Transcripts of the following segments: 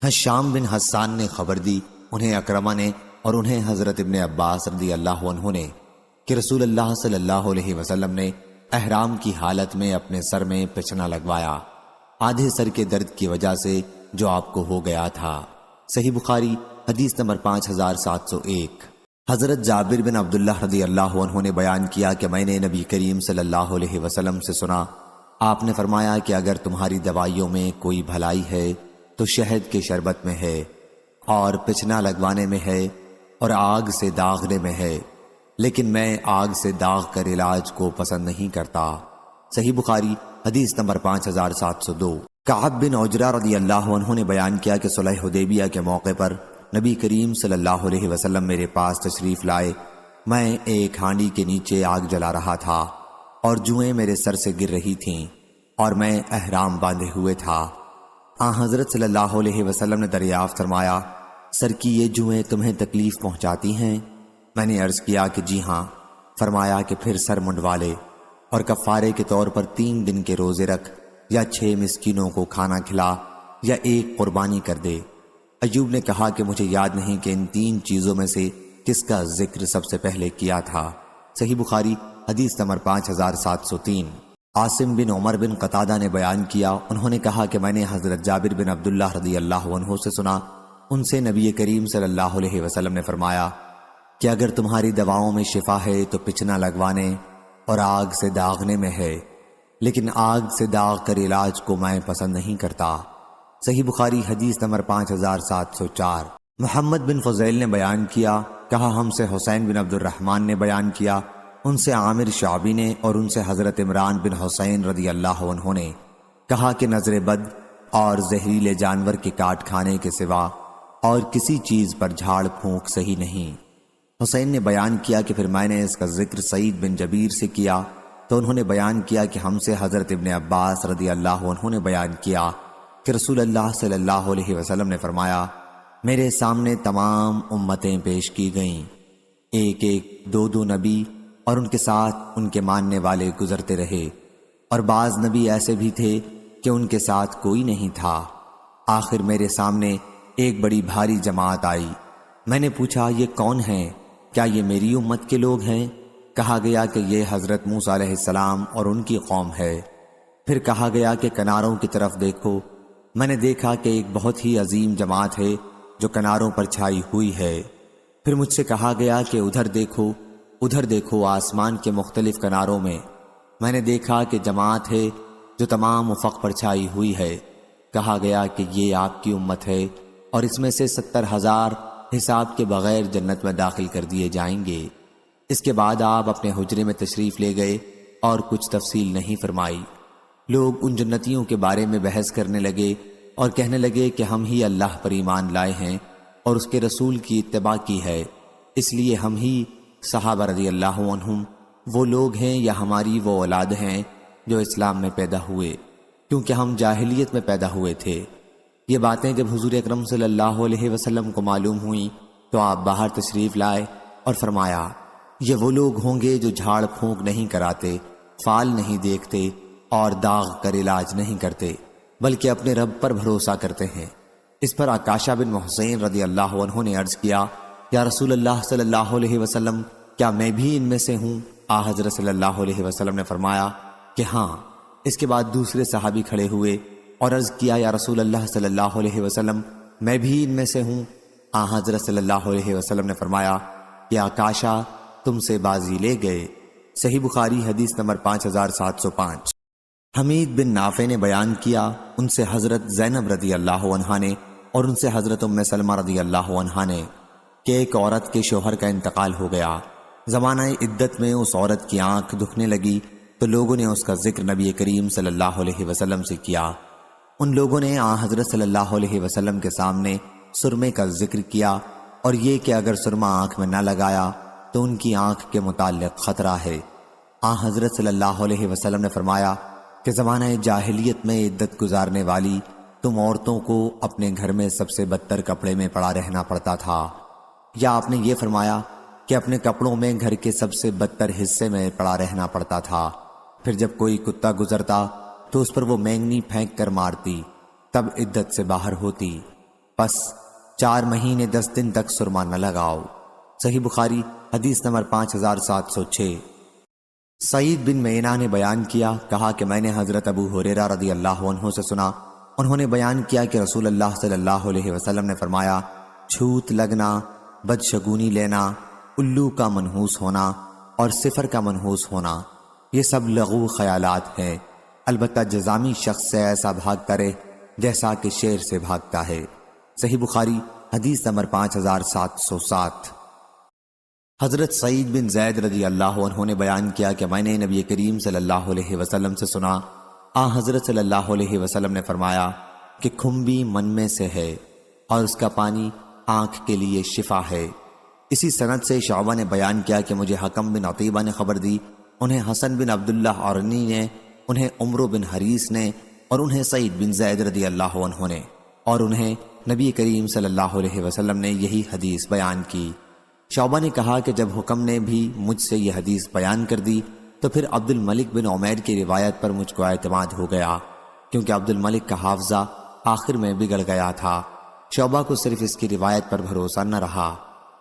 حشام بن حسان نے خبر دی، انہیں اکرمہ نے اور انہیں حضرت ابن عباس رضی اللہ عنہ نے، کہ رسول اللہ صلی اللہ علیہ وسلم نے احرام کی حالت میں اپنے سر میں پچھنا لگوایا، آدھے سر کے درد کی وجہ سے جو آپ کو ہو گیا تھا۔ صحیح بخاری حدیث نمبر 5701۔ حضرت جابر بن عبداللہ رضی اللہ عنہ نے بیان کیا کہ میں نے نبی کریم صلی اللہ علیہ وسلم سے سنا، آپ نے فرمایا کہ اگر تمہاری دوائیوں میں کوئی بھلائی ہے تو شہد کے شربت میں ہے، اور پچھنا لگوانے میں ہے، اور آگ سے داغنے میں ہے، لیکن میں آگ سے داغ کر علاج کو پسند نہیں کرتا۔ صحیح بخاری حدیث نمبر 5702۔ کعب بن عجرہ رضی اللہ عنہ نے بیان کیا کہ صلح حدیبیہ کے موقع پر نبی کریم صلی اللہ علیہ وسلم میرے پاس تشریف لائے، میں ایک ہانڈی کے نیچے آگ جلا رہا تھا اور جوئیں میرے سر سے گر رہی تھیں اور میں احرام باندھے ہوئے تھا۔ حضرت صلی اللہ علیہ وسلم نے دریافت فرمایا، سر کی یہ جوئیں تمہیں تکلیف پہنچاتی ہیں؟ میں نے عرض کیا کہ جی ہاں۔ فرمایا کہ پھر سر منڈوا لے اور کفارے کے طور پر 3 دن کے روزے رکھ، یا 6 مسکینوں کو کھانا کھلا، یا 1 قربانی کر دے۔ ایوب نے کہا کہ مجھے یاد نہیں کہ ان 3 چیزوں میں سے کس کا ذکر سب سے پہلے کیا تھا۔ صحیح بخاری حدیث نمبر 5703۔ عاصم بن عمر بن قتادہ نے بیان کیا، انہوں نے کہا کہ میں نے حضرت جابر بن عبداللہ رضی اللہ عنہ سے سنا، ان سے نبی کریم صلی اللہ علیہ وسلم نے فرمایا کہ اگر تمہاری دواؤں میں شفا ہے تو پچھنا لگوانے اور آگ سے داغنے میں ہے، لیکن آگ سے داغ کر علاج کو میں پسند نہیں کرتا۔ صحیح بخاری حدیث نمبر 5704۔ محمد بن فضیل نے بیان کیا، کہا ہم سے حسین بن عبد الرحمن نے بیان کیا، ان سے عامر شعبی نے اور ان سے حضرت عمران بن حسین رضی اللہ عنہ نے کہا کہ نظر بد اور زہریلے جانور کے کاٹ کھانے کے سوا اور کسی چیز پر جھاڑ پھونک صحیح نہیں۔ حسین نے بیان کیا کہ پھر میں نے اس کا ذکر سعید بن جبیر سے کیا تو انہوں نے بیان کیا کہ ہم سے حضرت ابن عباس رضی اللہ عنہ نے بیان کیا کہ رسول اللہ صلی اللہ علیہ وسلم نے فرمایا، میرے سامنے تمام امتیں پیش کی گئیں، ایک ایک 2 نبی اور ان کے ساتھ ان کے ماننے والے گزرتے رہے، اور بعض نبی ایسے بھی تھے کہ ان کے ساتھ کوئی نہیں تھا۔ آخر میرے سامنے ایک بڑی بھاری جماعت آئی، میں نے پوچھا یہ کون ہیں؟ کیا یہ میری امت کے لوگ ہیں؟ کہا گیا کہ یہ حضرت موسیٰ علیہ السلام اور ان کی قوم ہے۔ پھر کہا گیا کہ کناروں کی طرف دیکھو، میں نے دیکھا کہ ایک بہت ہی عظیم جماعت ہے جو کناروں پر چھائی ہوئی ہے۔ پھر مجھ سے کہا گیا کہ ادھر دیکھو آسمان کے مختلف کناروں میں نے دیکھا کہ جماعت ہے جو تمام افق پر چھائی ہوئی ہے۔ کہا گیا کہ یہ آپ کی امت ہے اور اس میں سے 70,000 حساب کے بغیر جنت میں داخل کر دیے جائیں گے۔ اس کے بعد آپ اپنے حجرے میں تشریف لے گئے اور کچھ تفصیل نہیں فرمائی۔ لوگ ان جنتیوں کے بارے میں بحث کرنے لگے اور کہنے لگے کہ ہم ہی اللہ پر ایمان لائے ہیں اور اس کے رسول کی اتباع کی ہے، اس لیے ہم ہی صحابہ رضی اللہ عنہم وہ لوگ ہیں یا ہماری وہ اولاد ہیں جو اسلام میں پیدا ہوئے، کیونکہ ہم جاہلیت میں پیدا ہوئے تھے۔ یہ باتیں جب حضور اکرم صلی اللہ علیہ وسلم کو معلوم ہوئیں تو آپ باہر تشریف لائے اور فرمایا، یہ وہ لوگ ہوں گے جو جھاڑ پھونک نہیں کراتے، فال نہیں دیکھتے اور داغ کر علاج نہیں کرتے، بلکہ اپنے رب پر بھروسہ کرتے ہیں۔ اس پر عکاشہ بن محسن رضی اللہ عنہ نے عرض کیا، یا رسول اللہ صلی اللہ علیہ وسلم کیا میں بھی ان میں سے ہوں؟ حضرت صلی اللہ علیہ وسلم نے فرمایا کہ ہاں۔ اس کے بعد دوسرے صحابی کھڑے ہوئے اور عرض کیا، یا رسول اللہ صلی اللہ علیہ وسلم میں بھی ان میں سے ہوں؟ حضرت صلی اللہ علیہ وسلم نے فرمایا کہ عکاشہ تم سے بازی لے گئے۔ صحیح بخاری حدیث نمبر 5705۔ حمید بن نافع نے بیان کیا، ان سے حضرت زینب رضی اللہ عنہا نے اور ان سے حضرت ام سلمہ رضی اللہ عنہا نے کہ ایک عورت کے شوہر کا انتقال ہو گیا۔ زمانہ عدت میں اس عورت کی آنکھ دکھنے لگی تو لوگوں نے اس کا ذکر نبی کریم صلی اللہ علیہ وسلم سے کیا۔ ان لوگوں نے حضرت صلی اللہ علیہ وسلم کے سامنے سرمے کا ذکر کیا اور یہ کہ اگر سرما آنکھ میں نہ لگایا تو ان کی آنکھ کے متعلق خطرہ ہے۔ حضرت صلی اللہ علیہ وسلم نے فرمایا کہ زمانہ جاہلیت میں عدت گزارنے والی تم عورتوں کو اپنے گھر میں سب سے بدتر کپڑے میں پڑا رہنا پڑتا تھا، یا آپ نے یہ فرمایا کہ اپنے کپڑوں میں گھر کے سب سے بدتر حصے میں پڑا رہنا پڑتا تھا، پھر جب کوئی کتا گزرتا تو اس پر وہ مینگنی پھینک کر مارتی، تب عدت سے باہر ہوتی۔ پس 4 مہینے 10 دن تک سرما نہ لگاؤ۔ صحیح بخاری حدیث نمبر 5706۔ سعید بن مینا نے بیان کیا، کہا کہ میں نے حضرت ابو ہریرہ رضی اللہ عنہ سے سنا، انہوں نے بیان کیا کہ رسول اللہ صلی اللہ علیہ وسلم نے فرمایا، چھوت لگنا، بدشگونی لینا، الو کا منحوس ہونا اور صفر کا منحوس ہونا، یہ سب لغو خیالات ہیں، البتہ جزامی شخص سے ایسا بھاگتا رہے جیسا کہ شیر سے بھاگتا ہے۔ صحیح بخاری حدیث نمبر 5707۔ حضرت سعید بن زید رضی اللہ عنہ نے بیان کیا کہ میں نے نبی کریم صلی اللہ علیہ وسلم سے سنا، حضرت صلی اللہ علیہ وسلم نے فرمایا کہ کھمبی من میں سے ہے اور اس کا پانی آنکھ کے لیے شفا ہے۔ اسی سند سے شعبہ نے بیان کیا کہ مجھے حکم بن عطیبہ نے خبر دی، انہیں حسن بن عبداللہ عرنی نے، انہیں عمرو بن حریث نے، اور انہیں سعید بن زید رضی اللہ عنہ نے، اور انہیں نبی کریم صلی اللہ علیہ وسلم نے یہی حدیث بیان کی۔ شعبہ نے کہا کہ جب حکم نے بھی مجھ سے یہ حدیث بیان کر دی تو پھر عبد الملک بن عمیر کی روایت پر مجھ کو اعتماد ہو گیا، کیونکہ عبد الملک کا حافظہ آخر میں بگڑ گیا تھا۔ شعبہ کو صرف اس کی روایت پر بھروسہ نہ رہا۔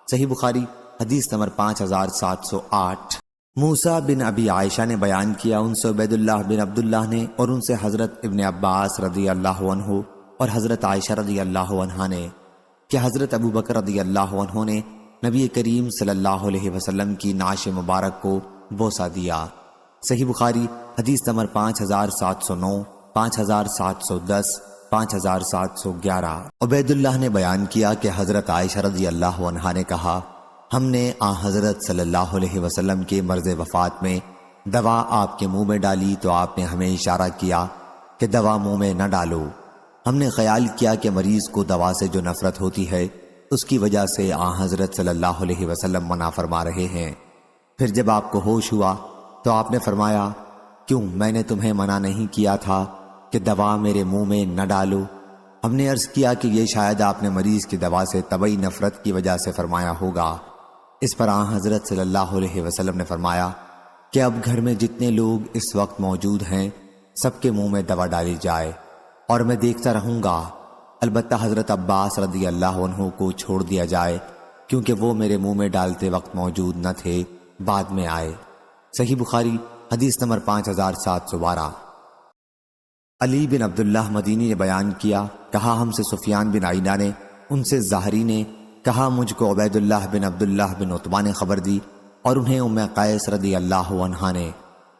صحیح بخاری حدیث نمبر 5708۔ موسیٰ بن ابی عائشہ نے بیان کیا، ان سے عبید اللہ بن عبداللہ نے، اور ان سے حضرت ابن عباس رضی اللہ عنہ اور حضرت عائشہ رضی اللہ عنہا نے، کہ حضرت ابو بکر رضی اللہ عنہ نے نبی کریم صلی اللہ علیہ وسلم کی نعش مبارک کو بوسہ دیا۔ صحیح بخاری حدیث نمبر 5709، 5710، 5711۔ عبید اللہ نے بیان کیا کہ حضرت عائشہ رضی اللہ عنہا نے کہا، ہم نے حضرت صلی اللہ علیہ وسلم کے مرض وفات میں دوا آپ کے منہ میں ڈالی تو آپ نے ہمیں اشارہ کیا کہ دوا منہ میں نہ ڈالو۔ ہم نے خیال کیا کہ مریض کو دوا سے جو نفرت ہوتی ہے اس کی وجہ سے حضرت صلی اللہ علیہ وسلم منع فرما رہے ہیں۔ پھر جب آپ کو ہوش ہوا تو آپ نے فرمایا، کیوں میں نے تمہیں منع نہیں کیا تھا کہ دوا میرے منہ میں نہ ڈالو؟ ہم نے عرض کیا کہ یہ شاید آپ نے مریض کی دوا سے طبعی نفرت کی وجہ سے فرمایا ہوگا۔ اس پر حضرت صلی اللہ علیہ وسلم نے فرمایا کہ اب گھر میں جتنے لوگ اس وقت موجود ہیں سب کے منہ میں دوا ڈالی جائے اور میں دیکھتا رہوں گا، البتہ حضرت عباس رضی اللہ عنہ کو چھوڑ دیا جائے کیونکہ وہ میرے منہ میں ڈالتے وقت موجود نہ تھے، بعد میں آئے۔ صحیح بخاری حدیث نمبر 5712۔ علی بن عبداللہ مدینی نے بیان کیا، کہا ہم سے سفیان بن عیینہ نے، ان سے زہری نے، کہا مجھ کو عبید اللہ بن عبداللہ بن عتبہ نے خبر دی، اور انہیں ام قیس رضی اللہ عنہا نے،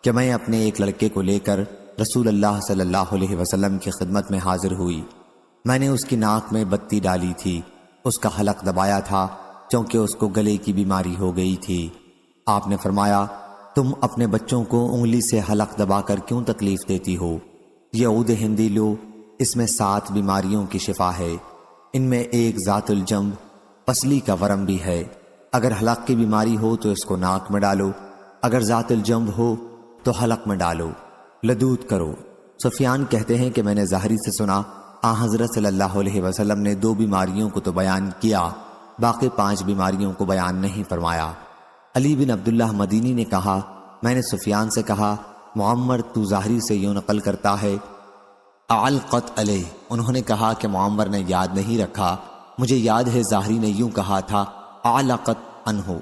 کہ میں اپنے ایک لڑکے کو لے کر رسول اللہ صلی اللہ علیہ وسلم کی خدمت میں حاضر ہوئی۔ میں نے اس کی ناک میں بتی ڈالی تھی، اس کا حلق دبایا تھا کیونکہ اس کو گلے کی بیماری ہو گئی تھی۔ آپ نے فرمایا، تم اپنے بچوں کو انگلی سے حلق دبا کر کیوں تکلیف دیتی ہو؟ یہ عود ہندی لو، اس میں 7 بیماریوں کی شفا ہے، ان میں ایک ذات الجنب پسلی کا ورم بھی ہے۔ اگر حلق کی بیماری ہو تو اس کو ناک میں ڈالو، اگر ذات الجنب ہو تو حلق میں ڈالو، لدود کرو۔ سفیان کہتے ہیں کہ میں نے زہری سے سنا، حضرت صلی اللہ علیہ وسلم نے 2 بیماریوں کو تو بیان کیا، باقی 5 بیماریوں کو بیان نہیں فرمایا۔ علی بن عبداللہ مدینی نے کہا، میں نے سفیان سے کہا، معمر تو ظاہری سے یوں نقل کرتا ہے، علقت علیہ۔ انہوں نے کہا کہ معمر نے یاد نہیں رکھا، مجھے یاد ہے ظاہری نے یوں کہا تھا، علقت عنہ،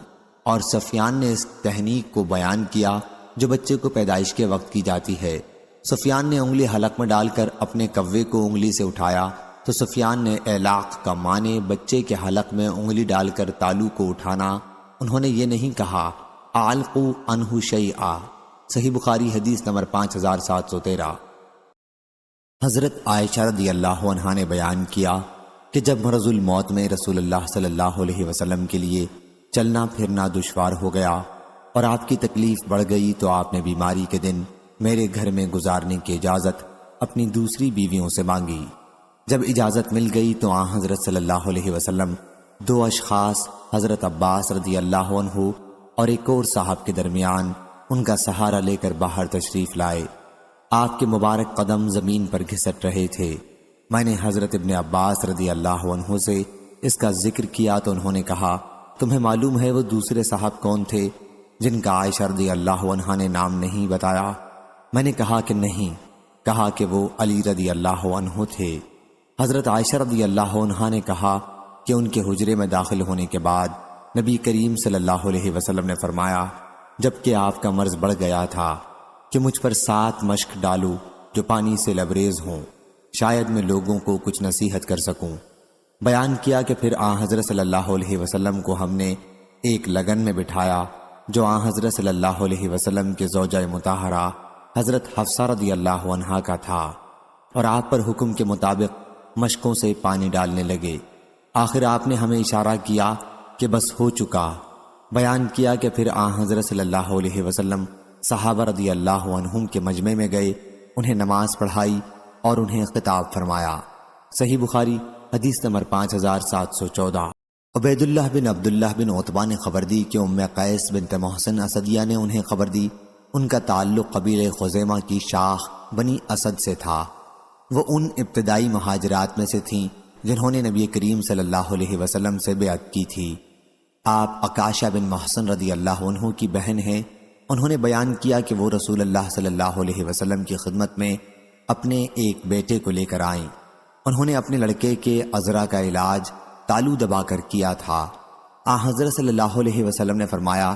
اور سفیان نے اس تحنیک کو بیان کیا جو بچے کو پیدائش کے وقت کی جاتی ہے۔ سفیان نے انگلی حلق میں ڈال کر اپنے کوے کو انگلی سے اٹھایا تو سفیان نے اعلاق کا معنی بچے کے حلق میں انگلی ڈال کر تالو کو اٹھانا، انہوں نے یہ نہیں کہا اعلقوا عنہ شیئا۔ صحیح بخاری حدیث نمبر 5713۔ حضرت عائشہ رضی اللہ عنہا نے بیان کیا کہ جب مرض الموت میں رسول اللہ صلی اللہ علیہ وسلم کے لیے چلنا پھرنا دشوار ہو گیا اور آپ کی تکلیف بڑھ گئی تو آپ نے بیماری کے دن میرے گھر میں گزارنے کی اجازت اپنی دوسری بیویوں سے مانگی۔ جب اجازت مل گئی تو حضرت صلی اللہ علیہ وسلم 2 اشخاص حضرت عباس رضی اللہ عنہ اور ایک اور صاحب کے درمیان ان کا سہارا لے کر باہر تشریف لائے۔ آپ کے مبارک قدم زمین پر گھسٹ رہے تھے۔ میں نے حضرت ابن عباس رضی اللہ عنہ سے اس کا ذکر کیا تو انہوں نے کہا، تمہیں معلوم ہے وہ دوسرے صاحب کون تھے جن کا عائشہ رضی اللہ عنہا نے نام نہیں بتایا؟ میں نے کہا کہ نہیں، کہا کہ وہ علی رضی اللہ عنہ تھے۔ حضرت عائشہ رضی اللہ عنہا نے کہا کہ ان کے حجرے میں داخل ہونے کے بعد نبی کریم صلی اللہ علیہ وسلم نے فرمایا، جب کہ آپ کا مرض بڑھ گیا تھا، کہ مجھ پر 7 مشک ڈالو جو پانی سے لبریز ہوں، شاید میں لوگوں کو کچھ نصیحت کر سکوں۔ بیان کیا کہ پھر آن حضرت صلی اللہ علیہ وسلم کو ہم نے ایک لگن میں بٹھایا جو آن حضرت صلی اللہ علیہ وسلم کے زوجہ مطہرہ حضرت حفصہ رضی اللہ عنہا کا تھا، اور آپ پر حکم کے مطابق مشکوں سے پانی ڈالنے لگے۔ آخر آپ نے ہمیں اشارہ کیا کہ بس ہو چکا۔ بیان کیا کہ پھر آن حضرت صلی اللہ علیہ وسلم صحابہ رضی اللہ عنہم کے مجمع میں گئے، انہیں نماز پڑھائی اور انہیں خطاب فرمایا۔ صحیح بخاری حدیث نمبر 5714۔ عبید اللہ بن عبداللہ بن عتبہ نے خبر دی کہ ام قیس بنت محسن اسدیہ نے انہیں خبر دی، ان کا تعلق قبیلہ خزیمہ کی شاخ بنی اسد سے تھا۔ وہ ان ابتدائی مہاجرات میں سے تھیں جنہوں نے نبی کریم صلی اللہ علیہ وسلم سے بیعت کی تھی۔ آپ عکاشہ بن محسن رضی اللہ عنہ کی بہن ہیں۔ انہوں نے بیان کیا کہ وہ رسول اللہ صلی اللہ علیہ وسلم کی خدمت میں اپنے ایک بیٹے کو لے کر آئیں۔ انہوں نے اپنے لڑکے کے عذرا کا علاج تالو دبا کر کیا تھا۔ حضرت صلی اللہ علیہ وسلم نے فرمایا،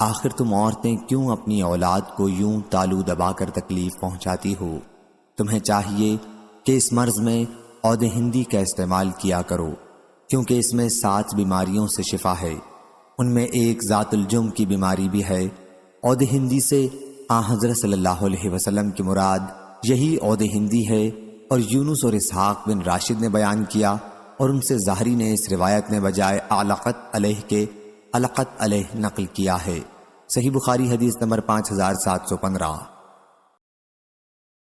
آخر تم عورتیں کیوں اپنی اولاد کو یوں تالو دبا کر تکلیف پہنچاتی ہو؟ تمہیں چاہیے کہ اس مرض میں عود ہندی کا استعمال کیا کرو، کیونکہ اس میں 7 بیماریوں سے شفا ہے۔ ان میں ایک ذات الجم کی بیماری بھی ہے۔ عود ہندی سے حضرت صلی اللہ علیہ وسلم کی مراد یہی عود ہندی ہے، اور یونس اور اسحاق بن راشد نے بیان کیا، اور ان سے ظاہری نے اس روایت میں بجائے علقت علیہ کے علقت علیہ نقل کیا ہے۔ صحیح بخاری حدیث نمبر 5715۔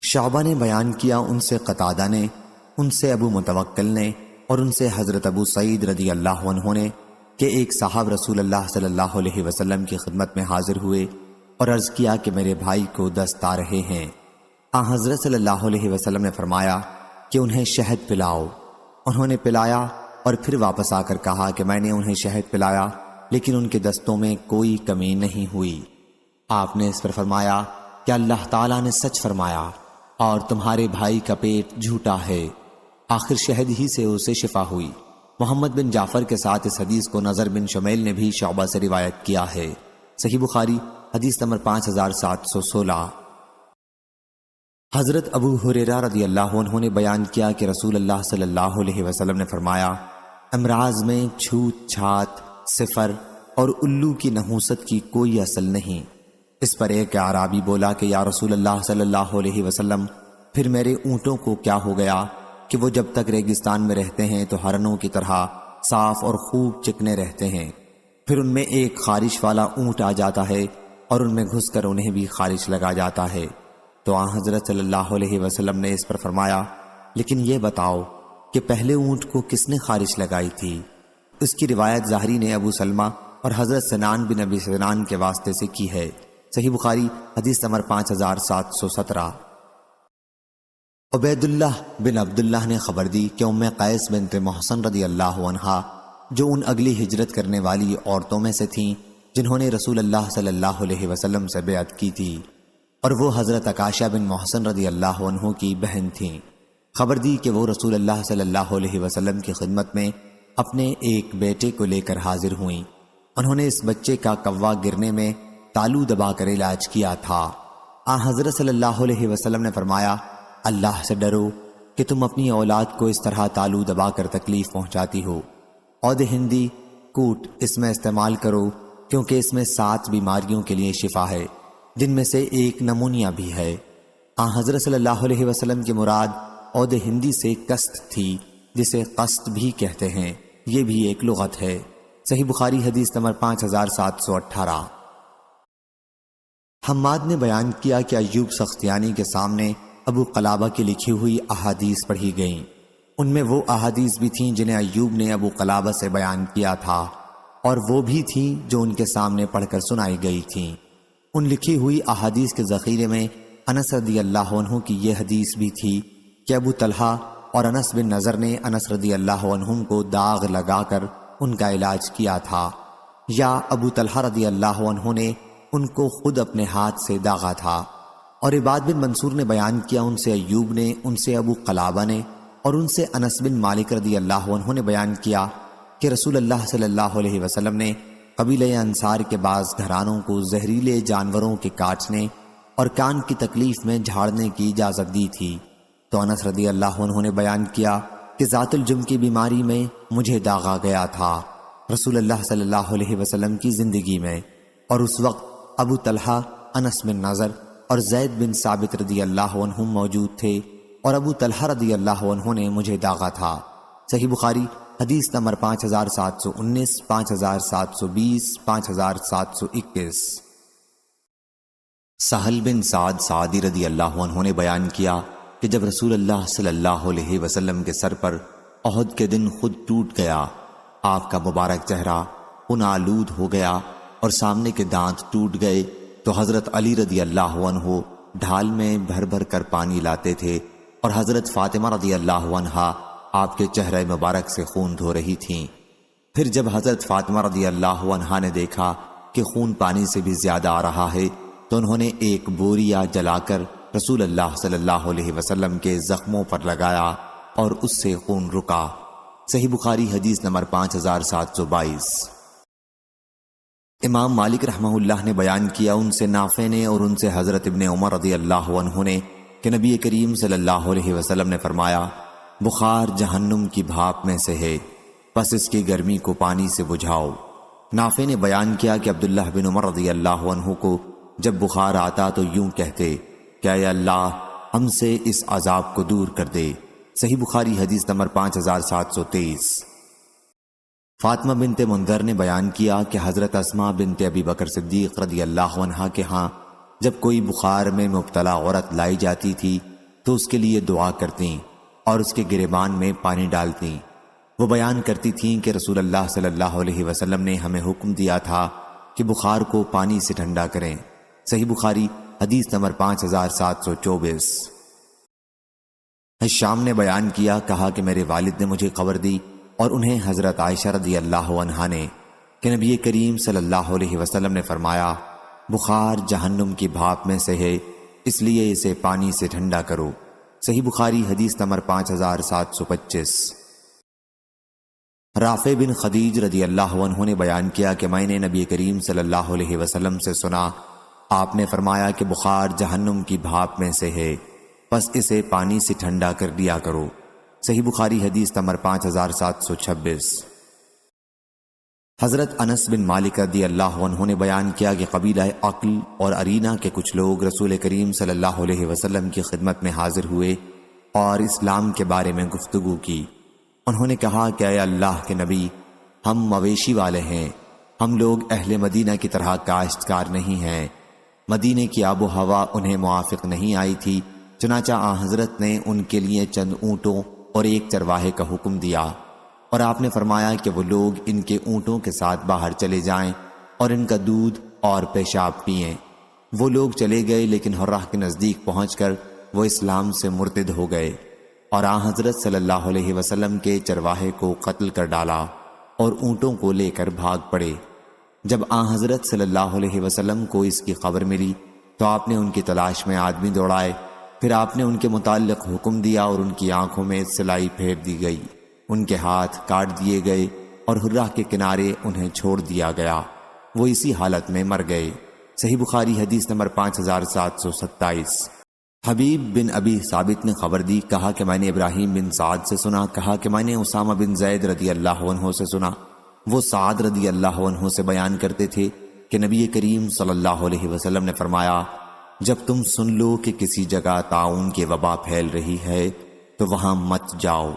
شعبہ نے بیان کیا، ان سے قتادہ نے، ان سے ابو متوکل نے، اور ان سے حضرت ابو سعید رضی اللہ عنہ نے کہ ایک صاحب رسول اللہ صلی اللہ علیہ وسلم کی خدمت میں حاضر ہوئے اور عرض کیا کہ میرے بھائی کو دست آ رہے ہیں۔ حضرت صلی اللہ علیہ وسلم نے فرمایا کہ انہیں شہد پلاؤ۔ انہوں نے پلایا اور پھر واپس آ کر کہا کہ میں نے انہیں شہد پلایا، لیکن ان کے دستوں میں کوئی کمی نہیں ہوئی۔ آپ نے اس پر فرمایا کہ اللہ تعالیٰ نے سچ فرمایا اور تمہارے بھائی کا پیٹ جھوٹا ہے۔ آخر شہد ہی سے اسے شفا ہوئی۔ محمد بن جعفر کے ساتھ اس حدیث کو نظر بن شمیل نے بھی شعبہ سے روایت کیا ہے۔ صحیح بخاری حدیث نمبر 5716۔ حضرت ابو ہریرہ رضی اللہ عنہ نے بیان کیا کہ رسول اللہ صلی اللہ علیہ وسلم نے فرمایا، امراض میں چھوت چھات، صفر اور الو کی نحوست کی کوئی اصل نہیں۔ اس پر ایک اعرابی بولا کہ یا رسول اللہ صلی اللہ علیہ وسلم، پھر میرے اونٹوں کو کیا ہو گیا کہ وہ جب تک ریگستان میں رہتے ہیں تو ہرنوں کی طرح صاف اور خوب چکنے رہتے ہیں، پھر ان میں ایک خارش والا اونٹ آ جاتا ہے اور ان میں گھس کر انہیں بھی خارش لگا جاتا ہے۔ تو حضرت صلی اللہ علیہ وسلم نے اس پر فرمایا، لیکن یہ بتاؤ کہ پہلے اونٹ کو کس نے خارش لگائی تھی؟ اس کی روایت ظاہری نے ابو سلمہ اور حضرت سنان بن ابی سنان کے واسطے سے کی ہے۔ صحیح بخاری حدیث نمبر 5717۔ عبید اللہ بن عبداللہ نے خبر دی کہ ام قیس بنت محسن رضی اللہ عنہا، جو ان اگلی ہجرت کرنے والی عورتوں میں سے تھیں جنہوں نے رسول اللہ صلی اللہ علیہ وسلم سے بیعت کی تھی، اور وہ حضرت عکاشہ بن محسن رضی اللہ عنہ کی بہن تھیں، خبر دی کہ وہ رسول اللہ صلی اللہ علیہ وسلم کی خدمت میں اپنے ایک بیٹے کو لے کر حاضر ہوئیں۔ انہوں نے اس بچے کا کوا گرنے میں تالو دبا کر علاج کیا تھا۔ حضرت صلی اللہ علیہ وسلم نے فرمایا، اللہ سے ڈرو کہ تم اپنی اولاد کو اس طرح تالو دبا کر تکلیف پہنچاتی ہو۔ عود ہندی کوٹ اس میں استعمال کرو، کیونکہ اس میں 7 بیماریوں کے لیے شفا ہے، جن میں سے ایک نمونیا بھی ہے۔ حضرت صلی اللہ علیہ وسلم کی مراد عود ہندی سے قسط تھی، جسے قسط بھی کہتے ہیں، یہ بھی ایک لغت ہے۔ صحیح بخاری حدیث نمبر 5718۔ حماد نے بیان کیا کہ ایوب سختیانی کے سامنے ابو قلابہ کی لکھی ہوئی احادیث پڑھی گئیں۔ ان میں وہ احادیث بھی تھیں جنہیں ایوب نے ابو قلابہ سے بیان کیا تھا، اور وہ بھی تھیں جو ان کے سامنے پڑھ کر سنائی گئی تھیں۔ ان لکھی ہوئی احادیث کے ذخیرے میں انس رضی اللہ عنہ کی یہ حدیث بھی تھی کہ ابو طلحہ اور انس بن نضر نے انس رضی اللہ عنہ کو داغ لگا کر ان کا علاج کیا تھا، یا ابو طلحہ رضی اللہ عنہ نے ان کو خود اپنے ہاتھ سے داغا تھا۔ اور عباد بن منصور نے بیان کیا، ان سے ایوب نے، ان سے ابو قلابہ نے، اور ان سے انس بن مالک رضی اللہ عنہ نے بیان کیا کہ رسول اللہ صلی اللہ علیہ وسلم نے قبیلہ انصار کے بعض گھرانوں کو زہریلے جانوروں کے کاٹنے اور کان کی تکلیف میں جھاڑنے کی اجازت دی تھی۔ تو انس رضی اللہ عنہ نے بیان کیا کہ ذات الجم کی بیماری میں مجھے داغا گیا تھا رسول اللہ صلی اللہ علیہ وسلم کی زندگی میں، اور اس وقت ابو طلحہ، انس بن نضر اور زید بن ثابت رضی اللہ عنہم موجود تھے، اور ابو طلحہ رضی اللہ عنہ نے مجھے داغا تھا۔ صحیح بخاری حدیث نمبر 5719، 5720، 5721۔ سہل بن سعد سعدی رضی اللہ عنہ نے بیان کیا کہ جب رسول اللہ صلی اللہ علیہ وسلم کے سر پر احد کے دن خود ٹوٹ گیا، آپ کا مبارک چہرہ خون آلود ہو گیا اور سامنے کے دانت ٹوٹ گئے، تو حضرت علی رضی اللہ عنہ ڈھال میں بھر بھر کر پانی لاتے تھے، اور حضرت فاطمہ رضی اللہ عنہا آپ کے چہرے مبارک سے خون دھو رہی تھیں۔ پھر جب حضرت فاطمہ رضی اللہ عنہا نے دیکھا کہ خون پانی سے بھی زیادہ آ رہا ہے، تو انہوں نے ایک بوریا جلا کر رسول اللہ صلی اللہ علیہ وسلم کے زخموں پر لگایا اور اس سے خون رکا۔ صحیح بخاری حدیث نمبر 5722۔ امام مالک رحمہ اللہ نے بیان کیا ان سے نافع نے اور ان سے حضرت ابن عمر رضی اللہ عنہ نے کہ نبی کریم صلی اللہ علیہ وسلم نے فرمایا، بخار جہنم کی بھاپ میں سے ہے، پس اس کی گرمی کو پانی سے بجھاؤ۔ نافع نے بیان کیا کہ عبداللہ بن عمر رضی اللہ عنہ کو جب بخار آتا تو یوں کہتے کہ اے اللہ ہم سے اس عذاب کو دور کر دے۔ صحیح بخاری حدیث نمبر 5723۔ فاطمہ بنت منذر نے بیان کیا کہ حضرت اسماء بنت ابی بکر صدیق رضی اللہ عنہا کے ہاں جب کوئی بخار میں مبتلا عورت لائی جاتی تھی تو اس کے لیے دعا کرتیں اور اس کے گریبان میں پانی ڈالتیں۔ وہ بیان کرتی تھیں کہ رسول اللہ صلی اللہ علیہ وسلم نے ہمیں حکم دیا تھا کہ بخار کو پانی سے ٹھنڈا کریں۔ صحیح بخاری حدیث نمبر 5724۔ شام نے بیان کیا، کہا کہ میرے والد نے مجھے خبر دی اور انہیں حضرت عائشہ رضی اللہ عنہا نے کہ نبی کریم صلی اللہ علیہ وسلم نے فرمایا، بخار جہنم کی بھاپ میں سے ہے، اس لیے اسے پانی سے ٹھنڈا کرو۔ صحیح بخاری حدیث نمبر 5725۔ رافع بن خدیج رضی اللہ عنہ نے بیان کیا کہ میں نے نبی کریم صلی اللہ علیہ وسلم سے سنا، آپ نے فرمایا کہ بخار جہنم کی بھاپ میں سے ہے، پس اسے پانی سے ٹھنڈا کر دیا کرو۔ صحیح بخاری حدیث نمبر 5726۔ حضرت انس بن مالک رضی اللہ عنہ نے بیان کیا کہ قبیلہ عقل اور ارینا کے کچھ لوگ رسول کریم صلی اللہ علیہ وسلم کی خدمت میں حاضر ہوئے اور اسلام کے بارے میں گفتگو کی۔ انہوں نے کہا کہ اے اللہ کے نبی، ہم مویشی والے ہیں، ہم لوگ اہل مدینہ کی طرح کاشتکار نہیں ہیں، مدینے کی آب و ہوا انہیں موافق نہیں آئی تھی، چنانچہ حضرت نے ان کے لیے چند اونٹوں اور ایک چرواہے کا حکم دیا، اور آپ نے فرمایا کہ وہ لوگ ان کے اونٹوں کے ساتھ باہر چلے جائیں اور ان کا دودھ اور پیشاب پئیں۔ وہ لوگ چلے گئے، لیکن حرہ کے نزدیک پہنچ کر وہ اسلام سے مرتد ہو گئے، اور حضرت صلی اللہ علیہ وسلم کے چرواہے کو قتل کر ڈالا اور اونٹوں کو لے کر بھاگ پڑے۔ جب حضرت صلی اللہ علیہ وسلم کو اس کی خبر ملی تو آپ نے ان کی تلاش میں آدمی دوڑائے، پھر آپ نے ان کے متعلق حکم دیا اور ان کی آنکھوں میں سلائی پھیر دی گئی، ان کے ہاتھ کاٹ دیے گئے اور حرہ کے کنارے انہیں چھوڑ دیا گیا، وہ اسی حالت میں مر گئے۔ صحیح بخاری حدیث نمبر 5727۔ حبیب بن ابی ثابت نے خبر دی، کہا کہ میں نے ابراہیم بن سعد سے سنا، کہا کہ میں نے اسامہ بن زید رضی اللہ عنہ سے سنا، وہ سعد رضی اللہ عنہ سے بیان کرتے تھے کہ نبی کریم صلی اللہ علیہ وسلم نے فرمایا، جب تم سن لو کہ کسی جگہ طاعون کی وبا پھیل رہی ہے تو وہاں مت جاؤ،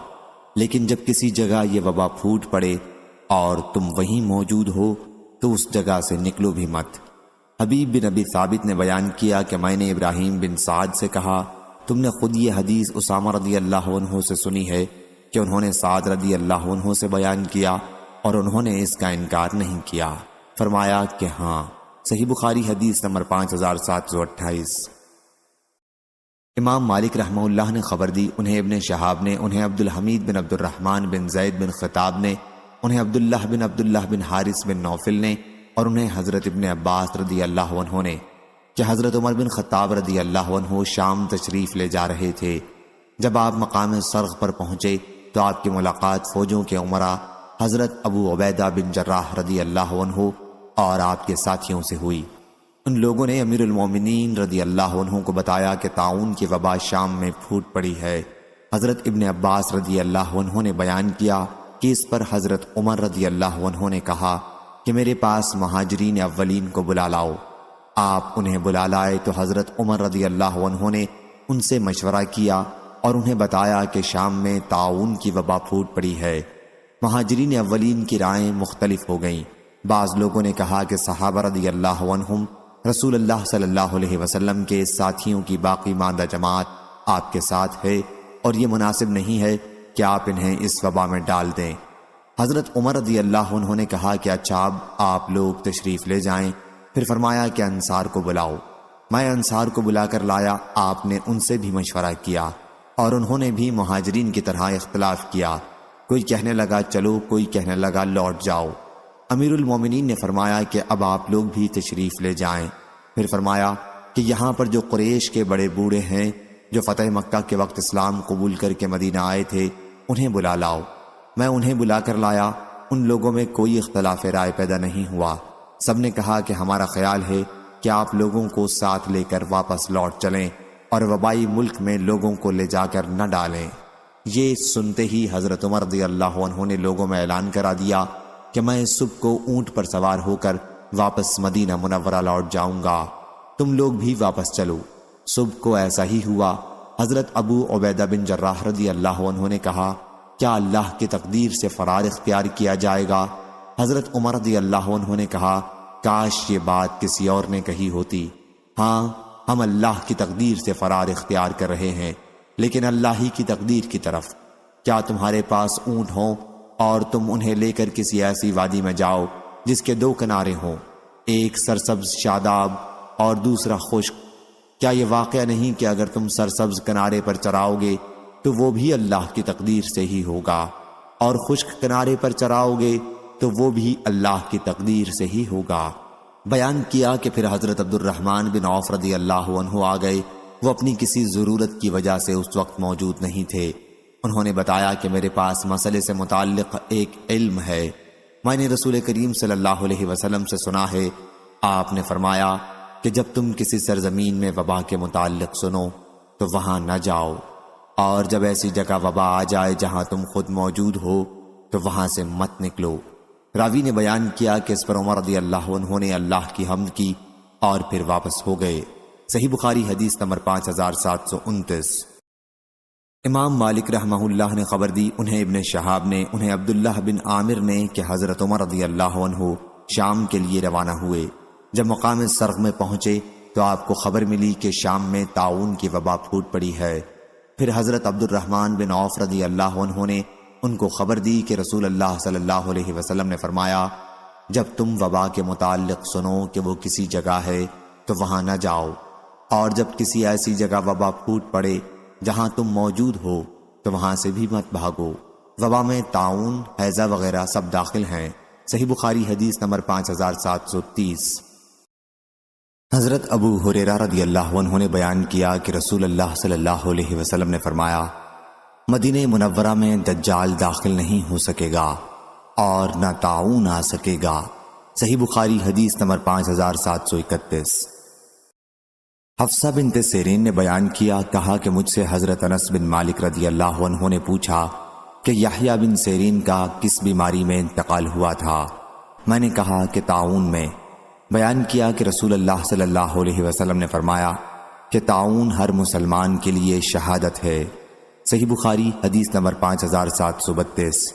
لیکن جب کسی جگہ یہ وبا پھوٹ پڑے اور تم وہیں موجود ہو تو اس جگہ سے نکلو بھی مت۔ حبیب بن ابی ثابت نے بیان کیا کہ میں نے ابراہیم بن سعد سے کہا، تم نے خود یہ حدیث اسامہ رضی اللہ عنہ سے سنی ہے کہ انہوں نے سعد رضی اللہ عنہ سے بیان کیا اور انہوں نے اس کا انکار نہیں کیا؟ فرمایا کہ ہاں۔ صحیح بخاری حدیث نمبر 5728۔ امام مالک رحمہ اللہ نے خبر دی، انہیں ابن شہاب نے، انہیں عبد الحمید بن عبد الرحمن بن زید بن خطاب نے، انہیں عبداللہ بن حارث بن نوفل نے، اور انہیں حضرت ابن عباس رضی اللہ عنہ نے کہ حضرت عمر بن خطاب رضی اللہ عنہ شام تشریف لے جا رہے تھے جب آپ مقام سرغ پر پہنچے تو آپ کی ملاقات فوجوں کے عمرا حضرت ابو عبیدہ بن جراح رضی اللہ عنہ اور آپ کے ساتھیوں سے ہوئی۔ ان لوگوں نے امیر المومنین رضی اللہ عنہ کو بتایا کہ طاعون کی وبا شام میں پھوٹ پڑی ہے۔ حضرت ابن عباس رضی اللہ عنہ نے بیان کیا کہ اس پر حضرت عمر رضی اللہ عنہ نے کہا کہ میرے پاس مہاجرین اولین کو بلا لاؤ۔ آپ انہیں بلا لائے تو حضرت عمر رضی اللہ عنہ نے ان سے مشورہ کیا اور انہیں بتایا کہ شام میں طاعون کی وبا پھوٹ پڑی ہے۔ مہاجرین اولین کی رائیں مختلف ہو گئیں۔ بعض لوگوں نے کہا کہ صحابہ رضی اللہ عنہم رسول اللہ صلی اللہ علیہ وسلم کے ساتھیوں کی باقی ماندہ جماعت آپ کے ساتھ ہے اور یہ مناسب نہیں ہے کہ آپ انہیں اس وبا میں ڈال دیں۔ حضرت عمر رضی اللہ عنہ نے کہا کہ اچھا اب آپ لوگ تشریف لے جائیں۔ پھر فرمایا کہ انصار کو بلاؤ۔ میں انصار کو بلا کر لایا۔ آپ نے ان سے بھی مشورہ کیا اور انہوں نے بھی مہاجرین کی طرح اختلاف کیا۔ کوئی کہنے لگا چلو، کوئی کہنے لگا لوٹ جاؤ۔ امیر المومنین نے فرمایا کہ اب آپ لوگ بھی تشریف لے جائیں۔ پھر فرمایا کہ یہاں پر جو قریش کے بڑے بوڑھے ہیں جو فتح مکہ کے وقت اسلام قبول کر کے مدینہ آئے تھے انہیں بلا لاؤ۔ میں انہیں بلا کر لایا۔ ان لوگوں میں کوئی اختلاف رائے پیدا نہیں ہوا۔ سب نے کہا کہ ہمارا خیال ہے کہ آپ لوگوں کو ساتھ لے کر واپس لوٹ چلیں اور وبائی ملک میں لوگوں کو لے جا کر نہ ڈالیں۔ یہ سنتے ہی حضرت عمر رضی اللہ عنہ نے لوگوں میں اعلان کرا دیا کہ میں صبح کو اونٹ پر سوار ہو کر واپس مدینہ منورہ لوٹ جاؤں گا، تم لوگ بھی واپس چلو۔ صبح کو ایسا ہی ہوا۔ حضرت ابو عبیدہ بن جراح رضی اللہ عنہ نے کہا کیا اللہ کی تقدیر سے فرار اختیار کیا جائے گا؟ حضرت عمر رضی اللہ عنہ نے کہا کاش یہ بات کسی اور نے کہی ہوتی۔ ہاں، ہم اللہ کی تقدیر سے فرار اختیار کر رہے ہیں، لیکن اللہ ہی کی تقدیر کی طرف۔ کیا تمہارے پاس اونٹ ہوں اور تم انہیں لے کر کسی ایسی وادی میں جاؤ جس کے دو کنارے ہوں، ایک سرسبز شاداب اور دوسرا خشک؟ کیا یہ واقعہ نہیں کہ اگر تم سرسبز کنارے پر چراؤ گے تو وہ بھی اللہ کی تقدیر سے ہی ہوگا، اور خشک کنارے پر چراؤ گے تو وہ بھی اللہ کی تقدیر سے ہی ہوگا۔ بیان کیا کہ پھر حضرت عبد الرحمن بن عوف رضی اللہ عنہ آ گئے۔ وہ اپنی کسی ضرورت کی وجہ سے اس وقت موجود نہیں تھے۔ انہوں نے بتایا کہ میرے پاس مسئلے سے متعلق ایک علم ہے، میں نے رسول کریم صلی اللہ علیہ وسلم سے سنا ہے۔ آپ نے فرمایا کہ جب تم کسی سرزمین میں وبا کے متعلق سنو تو وہاں نہ جاؤ، اور جب ایسی جگہ وبا آ جائے جہاں تم خود موجود ہو تو وہاں سے مت نکلو۔ راوی نے بیان کیا کہ اس پر عمر رضی اللہ عنہ نے اللہ کی حمد کی اور پھر واپس ہو گئے۔ صحیح بخاری حدیث نمبر 5729۔ امام مالک رحمہ اللہ نے خبر دی، انہیں ابن شہاب نے، انہیں عبداللہ بن عامر نے کہ حضرت عمر رضی اللہ عنہ شام کے لیے روانہ ہوئے۔ جب مقام سرغ میں پہنچے تو آپ کو خبر ملی کہ شام میں طاعون کی وبا پھوٹ پڑی ہے۔ پھر حضرت عبد الرحمن بن عوف رضی اللہ عنہ نے ان کو خبر دی کہ رسول اللہ صلی اللہ علیہ وسلم نے فرمایا جب تم وبا کے متعلق سنو کہ وہ کسی جگہ ہے تو وہاں نہ جاؤ، اور جب کسی ایسی جگہ وبا پھوٹ پڑے جہاں تم موجود ہو تو وہاں سے بھی مت بھاگو۔ وبا میں طاعون، ہیضہ وغیرہ سب داخل ہیں۔ صحیح بخاری حدیث نمبر 5730۔ حضرت ابو ہریرہ رضی اللہ عنہ نے بیان کیا کہ رسول اللہ صلی اللہ علیہ وسلم نے فرمایا مدینہ منورہ میں دجال داخل نہیں ہو سکے گا اور نہ طاعون آ سکے گا۔ صحیح بخاری حدیث نمبر 5731۔ حفصہ بنت سیرین نے بیان کیا، کہا کہ مجھ سے حضرت انس بن مالک رضی اللہ عنہ نے پوچھا کہ یحییٰ بن سیرین کا کس بیماری میں انتقال ہوا تھا؟ میں نے کہا کہ طاعون میں۔ بیان کیا کہ رسول اللہ صلی اللہ علیہ وسلم نے فرمایا کہ طاعون ہر مسلمان کے لیے شہادت ہے۔ صحیح بخاری حدیث نمبر 5732۔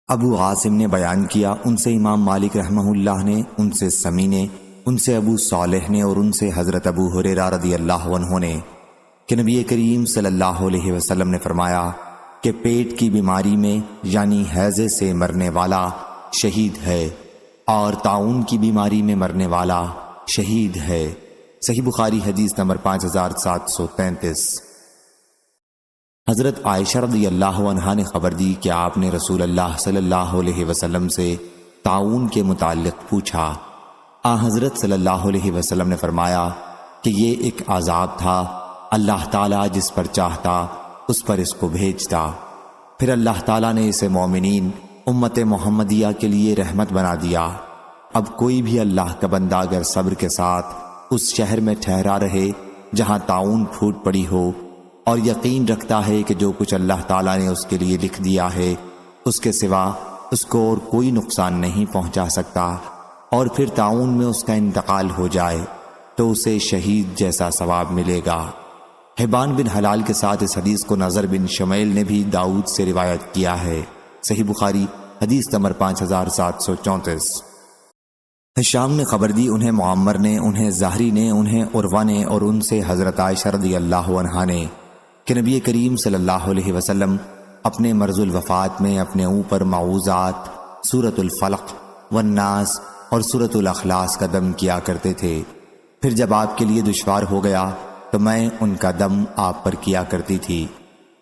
ابو عاصم نے بیان کیا، ان سے امام مالک رحمہ اللہ نے، ان سے سمی نے، ان سے ابو صالح نے، اور ان سے حضرت ابو ہریرہ رضی اللہ عنہ نے کہ نبی کریم صلی اللہ علیہ وسلم نے فرمایا کہ پیٹ کی بیماری میں یعنی حیضے سے مرنے والا شہید ہے، اور طاعون کی بیماری میں مرنے والا شہید ہے۔ صحیح بخاری حدیث نمبر 5733۔ حضرت عائشہ رضی اللہ عنہا نے خبر دی کہ آپ نے رسول اللہ صلی اللہ علیہ وسلم سے طاعون کے متعلق پوچھا۔ حضرت صلی اللہ علیہ وسلم نے فرمایا کہ یہ ایک عذاب تھا اللہ تعالیٰ جس پر چاہتا اس پر اس کو بھیجتا۔ پھر اللہ تعالیٰ نے اسے مومنین امت محمدیہ کے لیے رحمت بنا دیا۔ اب کوئی بھی اللہ کا بندہ اگر صبر کے ساتھ اس شہر میں ٹھہرا رہے جہاں طاعون پھوٹ پڑی ہو، اور یقین رکھتا ہے کہ جو کچھ اللہ تعالیٰ نے اس کے لیے لکھ دیا ہے اس کے سوا اس کو اور کوئی نقصان نہیں پہنچا سکتا، اور پھر طاعون میں اس کا انتقال ہو جائے تو اسے شہید جیسا ثواب ملے گا۔ حبان بن حلال کے ساتھ اس حدیث کو نظر بن شمیل نے بھی داؤد سے روایت کیا ہے۔ صحیح بخاری حدیث نمبر 5734۔ ہشام نے خبر دی، انہیں معمر نے، انہیں زہری نے، انہیں عروہ نے، اور ان سے حضرت عائشہ رضی اللہ عنہا نے کہ نبی کریم صلی اللہ علیہ وسلم اپنے مرض الوفات میں اپنے اوپر معوذات، سورۃ الفلق والناس اور سورۃ الاخلاص کا دم کیا کرتے تھے۔ پھر جب آپ کے لیے دشوار ہو گیا تو میں ان کا دم آپ پر کیا کرتی تھی،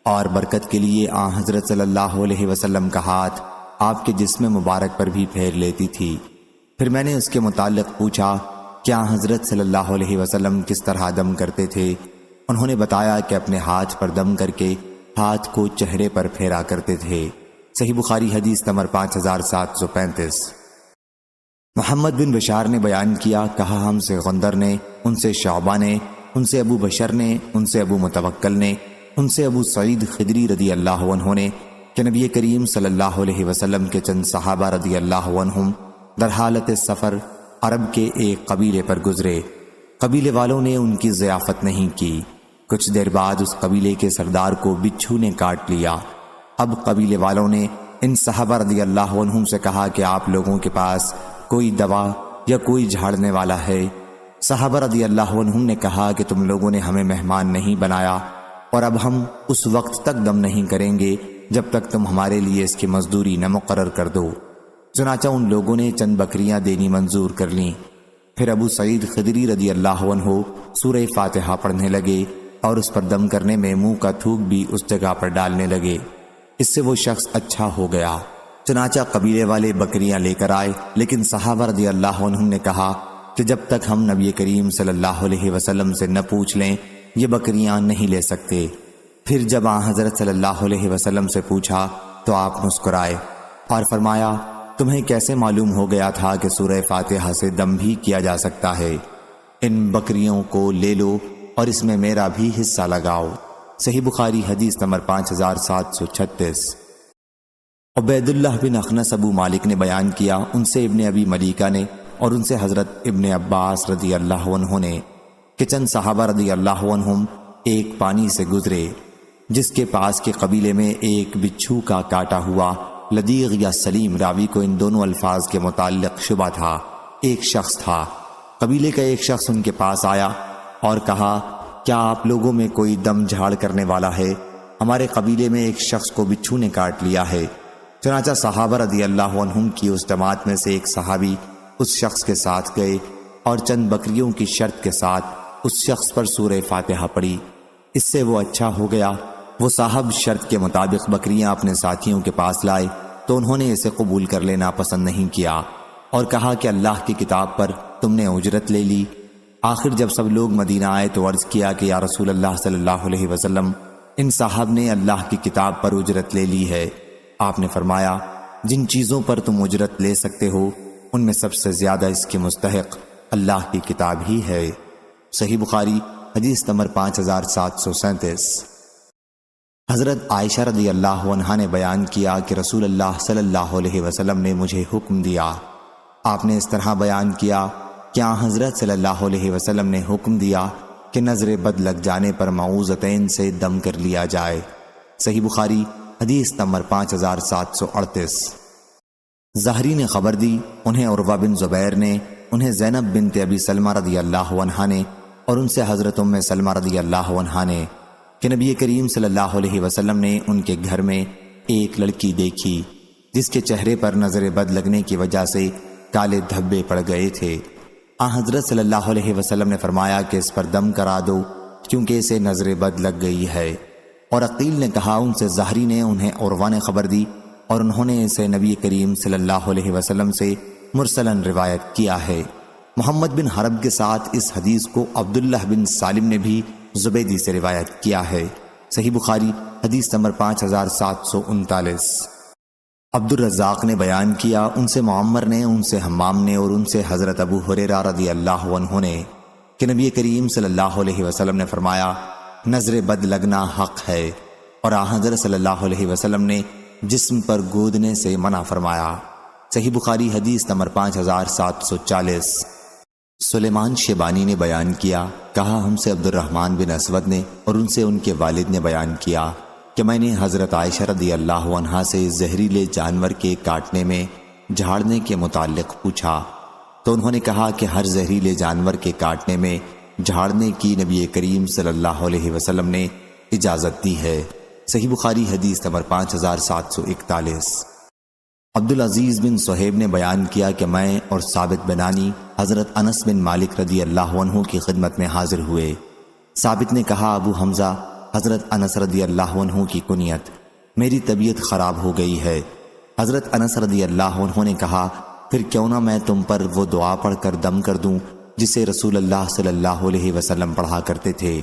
اور برکت کے لیے حضرت صلی اللہ علیہ وسلم کا ہاتھ آپ کے جسم مبارک پر بھی پھیر لیتی تھی۔ پھر میں نے اس کے متعلق پوچھا کیا حضرت صلی اللہ علیہ وسلم کس طرح دم کرتے تھے؟ انہوں نے بتایا کہ اپنے ہاتھ پر دم کر کے ہاتھ کو چہرے پر پھیرا کرتے تھے۔ صحیح بخاری حدیث نمبر 5735۔ محمد بن بشار نے بیان کیا، کہا ہم سے غندر نے، ان سے شعبہ نے، ان سے ابو بشر نے، ان سے ابو متوکل نے، ان سے ابو سعید خدری رضی اللہ عنہ نے کہ نبی کریم صلی اللہ علیہ وسلم کے چند صحابہ رضی اللہ عنہم در حالت سفر عرب کے ایک قبیلے پر گزرے۔ قبیلے والوں نے ان کی ضیافت نہیں کی۔ کچھ دیر بعد اس قبیلے کے سردار کو بچھو نے کاٹ لیا۔ اب قبیلے والوں نے ان صحابہ رضی اللہ عنہم سے کہا کہ آپ لوگوں کے پاس کوئی دوا یا کوئی جھاڑنے والا ہے؟ صحابہ رضی اللہ عنہم نے کہا کہ تم لوگوں نے ہمیں مہمان نہیں بنایا، اور اب ہم اس وقت تک دم نہیں کریں گے جب تک تم ہمارے لیے اس کی مزدوری نہ مقرر کر دو۔ چنانچہ ان لوگوں نے چند بکریاں دینی منظور کر لیں۔ پھر ابو سعید خدری رضی اللہ عنہ سورہ فاتحہ پڑھنے لگے اور اس پر دم کرنے میں منہ کا تھوک بھی اس جگہ پر ڈالنے لگے۔ اس سے وہ شخص اچھا ہو گیا۔ چنانچہ قبیلے والے بکریاں لے کر آئے، لیکن صحابہ رضی اللہ عنہم نے کہا کہ جب تک ہم نبی کریم صلی اللہ علیہ وسلم سے نہ پوچھ لیں یہ بکریاں نہیں لے سکتے۔ پھر جب حضرت صلی اللہ علیہ وسلم سے پوچھا تو آپ مسکرائے اور فرمایا تمہیں کیسے معلوم ہو گیا تھا کہ سورہ فاتحہ سے دم بھی کیا جا سکتا ہے؟ ان بکریوں کو لے لو اور اس میں میرا بھی حصہ لگاؤ۔ صحیح بخاری حدیث نمبر 5736۔ عبید اللہ بن اخنس ابو مالک نے بیان کیا، ان سے ابن ابی ملیکہ نے اور ان سے حضرت ابن عباس رضی اللہ عنہ نے کہ چند صحابہ رضی اللہ عنہم ایک پانی سے گزرے جس کے پاس کے قبیلے میں ایک بچھو کا کاٹا ہوا لدیغ یا سلیم، راوی کو ان دونوں الفاظ کے متعلق شبہ تھا، ایک شخص تھا۔ قبیلے کا ایک شخص ان کے پاس آیا اور کہا کیا آپ لوگوں میں کوئی دم جھاڑ کرنے والا ہے؟ ہمارے قبیلے میں ایک شخص کو بچھو نے کاٹ لیا ہے۔ چنانچہ صحابہ رضی اللہ عنہم کی اس جماعت میں سے ایک صحابی اس شخص کے ساتھ گئے اور چند بکریوں کی شرط کے ساتھ اس شخص پر سورہ فاتحہ پڑھی۔ اس سے وہ اچھا ہو گیا۔ وہ صاحب شرط کے مطابق بکریاں اپنے ساتھیوں کے پاس لائے تو انہوں نے اسے قبول کر لینا پسند نہیں کیا اور کہا کہ اللہ کی کتاب پر تم نے اجرت لے لی۔ آخر جب سب لوگ مدینہ آئے تو عرض کیا کہ یا رسول اللہ صلی اللہ علیہ وسلم، ان صاحب نے اللہ کی کتاب پر اجرت لے لی ہے۔ آپ نے فرمایا جن چیزوں پر تم اجرت لے سکتے ہو ان میں سب سے زیادہ اس کے مستحق اللہ کی کتاب ہی ہے۔ صحیح بخاری حدیث نمبر 5737۔ حضرت عائشہ رضی اللہ عنہا نے بیان کیا کہ رسول اللہ صلی اللہ علیہ وسلم نے مجھے حکم دیا۔ آپ نے اس طرح بیان کیا کیا حضرت صلی اللہ علیہ وسلم نے حکم دیا کہ نظر بد لگ جانے پر معوذتین سے دم کر لیا جائے۔ صحیح بخاری حدیث نمبر 5738۔ زہری نے خبر دی، انہیں عروہ بن زبیر نے، انہیں زینب بنت ابی سلمہ رضی اللہ عنہا نے اور ان سے حضرت ام سلمہ رضی اللہ عنہا نے کہ نبی کریم صلی اللہ علیہ وسلم نے ان کے گھر میں ایک لڑکی دیکھی جس کے چہرے پر نظر بد لگنے کی وجہ سے کالے دھبے پڑ گئے تھے۔ حضرت صلی اللہ علیہ وسلم نے فرمایا کہ اس پر دم کرا دو کیونکہ اسے نظر بد لگ گئی ہے۔ اور عقیل نے کہا ان سے زہری نے، انہیں عروہ نے خبر دی اور انہوں نے اسے نبی کریم صلی اللہ علیہ وسلم سے مرسلاً روایت کیا ہے۔ محمد بن حرب کے ساتھ اس حدیث کو عبداللہ بن سالم نے بھی زبیدی سے روایت کیا ہے۔ صحیح بخاری حدیث نمبر 5739۔ عبد الرزاق نے بیان کیا، ان سے معمر نے، ان سے حمام نے، اور ان سے حضرت ابو ہریرہ رضی اللہ عنہ نے کہ نبی کریم صلی اللہ علیہ وسلم نے فرمایا، نظر بد لگنا حق ہے، اور حضرت صلی اللہ علیہ وسلم نے جسم پر گودنے سے منع فرمایا۔ صحیح بخاری حدیث نمبر 5740۔ سلیمان شیبانی نے بیان کیا، کہا ہم سے عبد الرحمن بن اسود نے اور ان سے ان کے والد نے بیان کیا کہ میں نے حضرت عائشہ رضی اللہ عنہا سے زہریلے جانور کے کاٹنے میں جھاڑنے کے متعلق پوچھا، تو انہوں نے کہا کہ ہر زہریلے جانور کے کاٹنے میں جھاڑنے کی نبی کریم صلی اللہ علیہ وسلم نے اجازت دی ہے۔ صحیح بخاری حدیث نمبر 5741۔ عبدالعزیز بن صہیب نے بیان کیا کہ میں اور ثابت بنانی حضرت انس بن مالک رضی اللہ عنہ کی خدمت میں حاضر ہوئے۔ ثابت نے کہا، ابو حمزہ حضرت انس رضی اللہ عنہ کی کنیت، میری طبیعت خراب ہو گئی ہے۔ حضرت انس رضی اللہ عنہ نے کہا، پھر کیوں نہ میں تم پر وہ دعا پڑھ کر دم کر دوں جسے رسول اللہ صلی اللہ علیہ وسلم پڑھا کرتے تھے۔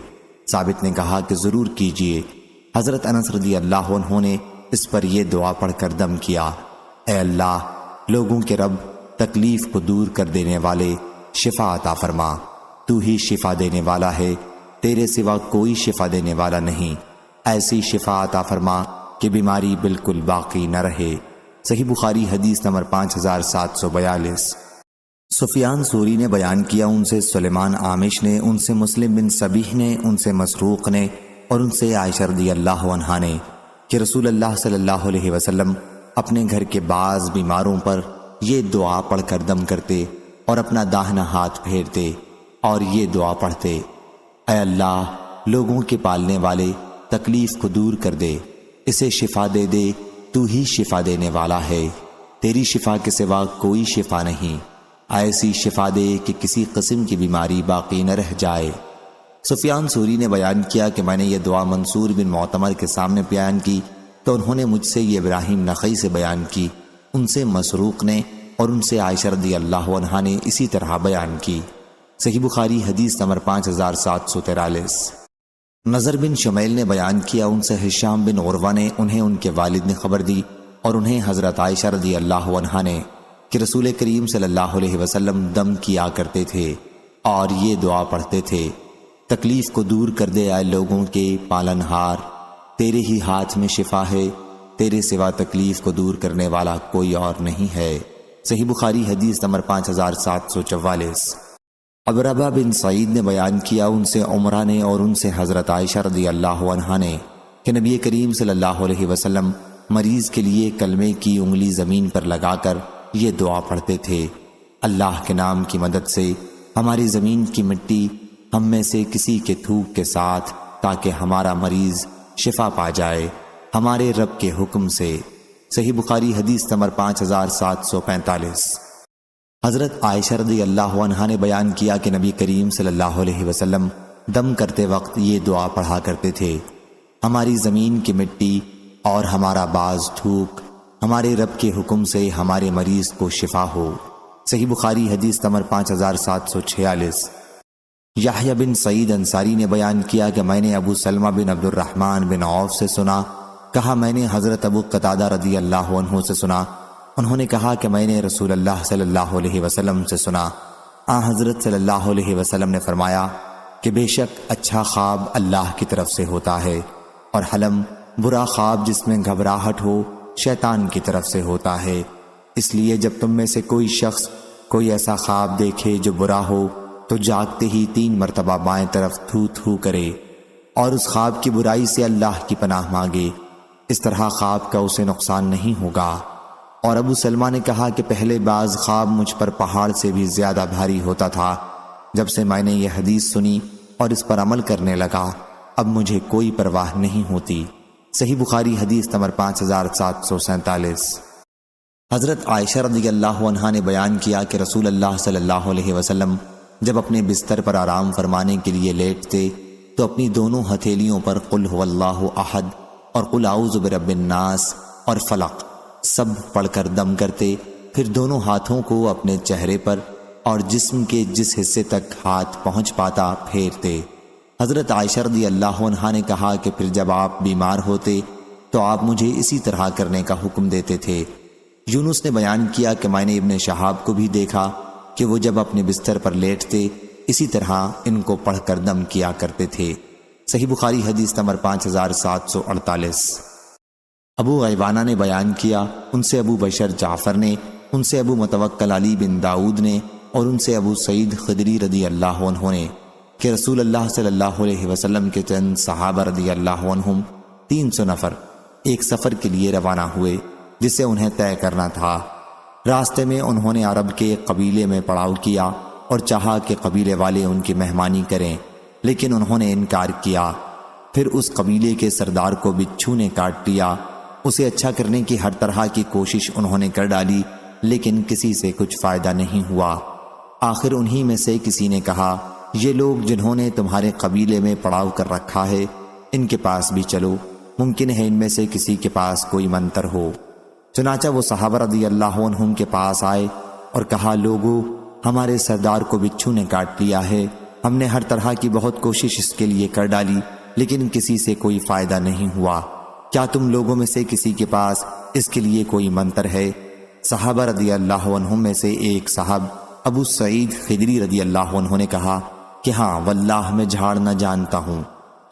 ثابت نے کہا کہ ضرور کیجئے۔ حضرت انس رضی اللہ عنہ نے اس پر یہ دعا پڑھ کر دم کیا، اے اللہ، لوگوں کے رب، تکلیف کو دور کر دینے والے، شفا عطا فرما، تو ہی شفا دینے والا ہے، تیرے سوا کوئی شفا دینے والا نہیں، ایسی شفا عطا فرما کہ بیماری بالکل باقی نہ رہے۔ صحیح بخاری حدیث نمبر 5742۔ سفیان ثوری نے بیان کیا، ان سے سلیمان عامش نے، ان سے مسلم بن سبیح نے، ان سے مسروق نے، اور ان سے عائشہ رضی اللہ عنہا نے کہ رسول اللہ صلی اللہ علیہ وسلم اپنے گھر کے بعض بیماروں پر یہ دعا پڑھ کر دم کرتے اور اپنا داہنا ہاتھ پھیرتے اور یہ دعا پڑھتے، اے اللہ، لوگوں کے پالنے والے، تکلیف کو دور کر دے، اسے شفا دے دے، تو ہی شفا دینے والا ہے، تیری شفا کے سوا کوئی شفا نہیں، ایسی شفا دے کہ کسی قسم کی بیماری باقی نہ رہ جائے۔ سفیان ثوری نے بیان کیا کہ میں نے یہ دعا منصور بن معتمر کے سامنے بیان کی تو انہوں نے مجھ سے یہ ابراہیم نخعی سے بیان کی، ان سے مسروق نے اور ان سے عائشہ رضی اللہ عنہا نے اسی طرح بیان کی۔ صحیح بخاری حدیث نمبر 5743۔ نظر بن شمیل نے بیان کیا، ان سے ہشام بن عروہ نے، انہیں ان کے والد نے خبر دی اور انہیں حضرت عائشہ رضی اللہ عنہا نے کہ رسول کریم صلی اللہ علیہ وسلم دم کیا کرتے تھے اور یہ دعا پڑھتے تھے، تکلیف کو دور کر دے اے لوگوں کے پالنہار، تیرے ہی ہاتھ میں شفا ہے، تیرے سوا تکلیف کو دور کرنے والا کوئی اور نہیں ہے۔ صحیح بخاری حدیث نمبر 5744۔ عبربہ بن سعید نے بیان کیا، ان سے عمرہ نے اور ان سے حضرت عائشہ رضی اللہ عنہا نے کہ نبی کریم صلی اللہ علیہ وسلم مریض کے لیے کلمے کی انگلی زمین پر لگا کر یہ دعا پڑھتے تھے، اللہ کے نام کی مدد سے ہماری زمین کی مٹی ہم میں سے کسی کے تھوک کے ساتھ، تاکہ ہمارا مریض شفا پا جائے، ہمارے رب کے حکم سے۔ صحیح بخاری حدیث نمبر 5745۔ حضرت عائشہ رضی اللہ عنہا نے بیان کیا کہ نبی کریم صلی اللہ علیہ وسلم دم کرتے وقت یہ دعا پڑھا کرتے تھے، ہماری زمین کی مٹی اور ہمارا بعض تھوک ہمارے رب کے حکم سے ہمارے مریض کو شفا ہو۔ صحیح بخاری حدیث نمبر 5746۔ یحییٰ بن سعید انصاری نے بیان کیا کہ میں نے ابو سلمہ بن عبد الرحمن بن عوف سے سنا، کہا میں نے حضرت ابو قتادہ رضی اللہ عنہ سے سنا، انہوں نے کہا کہ میں نے رسول اللہ صلی اللہ علیہ وسلم سے سنا، حضرت صلی اللہ علیہ وسلم نے فرمایا کہ بے شک اچھا خواب اللہ کی طرف سے ہوتا ہے، اور حلم برا خواب جس میں گھبراہٹ ہو شیطان کی طرف سے ہوتا ہے، اس لیے جب تم میں سے کوئی شخص کوئی ایسا خواب دیکھے جو برا ہو تو جاگتے ہی 3 مرتبہ بائیں طرف تھو تھو کرے اور اس خواب کی برائی سے اللہ کی پناہ مانگے، اس طرح خواب کا اسے نقصان نہیں ہوگا۔ اور ابو سلمہ نے کہا کہ پہلے بعض خواب مجھ پر پہاڑ سے بھی زیادہ بھاری ہوتا تھا، جب سے میں نے یہ حدیث سنی اور اس پر عمل کرنے لگا اب مجھے کوئی پرواہ نہیں ہوتی۔ صحیح بخاری حدیث نمبر 5747۔ حضرت عائشہ رضی اللہ عنہا نے بیان کیا کہ رسول اللہ صلی اللہ علیہ وسلم جب اپنے بستر پر آرام فرمانے کے لیے لیٹتے تو اپنی دونوں ہتھیلیوں پر قل هو اللہ احد اور قل اعوذ برب الناس اور فلق سب پڑھ کر دم کرتے، پھر دونوں ہاتھوں کو اپنے چہرے پر اور جسم کے جس حصے تک ہاتھ پہنچ پاتا پھیرتے حضرت عائشہ رضی اللہ عنہا نے کہا کہ پھر جب آپ بیمار ہوتے تو آپ مجھے اسی طرح کرنے کا حکم دیتے تھے۔ یونس نے بیان کیا کہ میں نے ابن شہاب کو بھی دیکھا کہ وہ جب اپنے بستر پر لیٹتے اسی طرح ان کو پڑھ کر دم کیا کرتے تھے۔ صحیح بخاری حدیث نمبر 5748۔ ابو عیوانہ نے بیان کیا، ان سے ابو بشر جعفر نے، ان سے ابو متوکل علی بن داؤد نے، اور ان سے ابو سعید خدری رضی اللہ عنہ نے کہ رسول اللہ صلی اللہ علیہ وسلم کے چند صحابہ رضی اللہ عنہم 300 نفر ایک سفر کے لیے روانہ ہوئے جسے انہیں طے کرنا تھا۔ راستے میں انہوں نے عرب کے ایک قبیلے میں پڑاؤ کیا اور چاہا کہ قبیلے والے ان کی مہمانی کریں، لیکن انہوں نے انکار کیا۔ پھر اس قبیلے کے سردار کو بچھو نے کاٹ لیا۔ اسے اچھا کرنے کی ہر طرح کی کوشش انہوں نے کر ڈالی، لیکن کسی سے کچھ فائدہ نہیں ہوا۔ آخر انہی میں سے کسی نے کہا، یہ لوگ جنہوں نے تمہارے قبیلے میں پڑاؤ کر رکھا ہے ان کے پاس بھی چلو، ممکن ہے ان میں سے کسی کے پاس کوئی منتر ہو۔ چنانچہ وہ صحابہ رضی اللہ عنہم کے پاس آئے اور کہا، لوگو، ہمارے سردار کو بچھو نے کاٹ لیا ہے، ہم نے ہر طرح کی بہت کوشش اس کے لیے کر ڈالی لیکن کسی سے کوئی فائدہ نہیں ہوا، کیا تم لوگوں میں سے کسی کے پاس اس کے لیے کوئی منتر ہے؟ صحابہ رضی اللہ عنہم میں سے ایک صاحب ابو سعید خدری رضی اللہ عنہ نے کہا کہ ہاں واللہ میں جھاڑ نہ جانتا ہوں،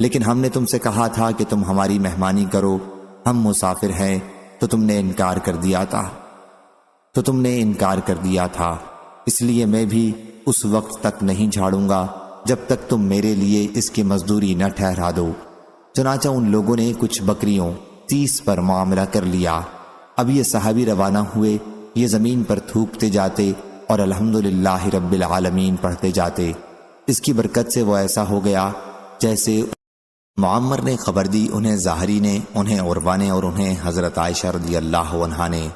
لیکن ہم نے تم سے کہا تھا کہ تم ہماری مہمانی کرو، ہم مسافر ہیں، تو تم نے انکار کر دیا تھا، اس لیے میں بھی اس وقت تک نہیں جھاڑوں گا جب تک تم میرے لیے اس کی مزدوری نہ ٹھہرا دو۔ چنانچہ ان لوگوں نے کچھ بکریوں 30 پر معاملہ کر لیا۔ اب یہ صحابی روانہ ہوئے، یہ زمین پر تھوکتے جاتے اور الحمدللہ رب العالمین پڑھتے جاتے۔ اس کی برکت سے وہ ایسا ہو گیا جیسے معمر نے خبر دی، انہیں ظاہری نے، انہیں عروہ نے اور انہیں حضرت عائشہ رضی اللہ عنہا نے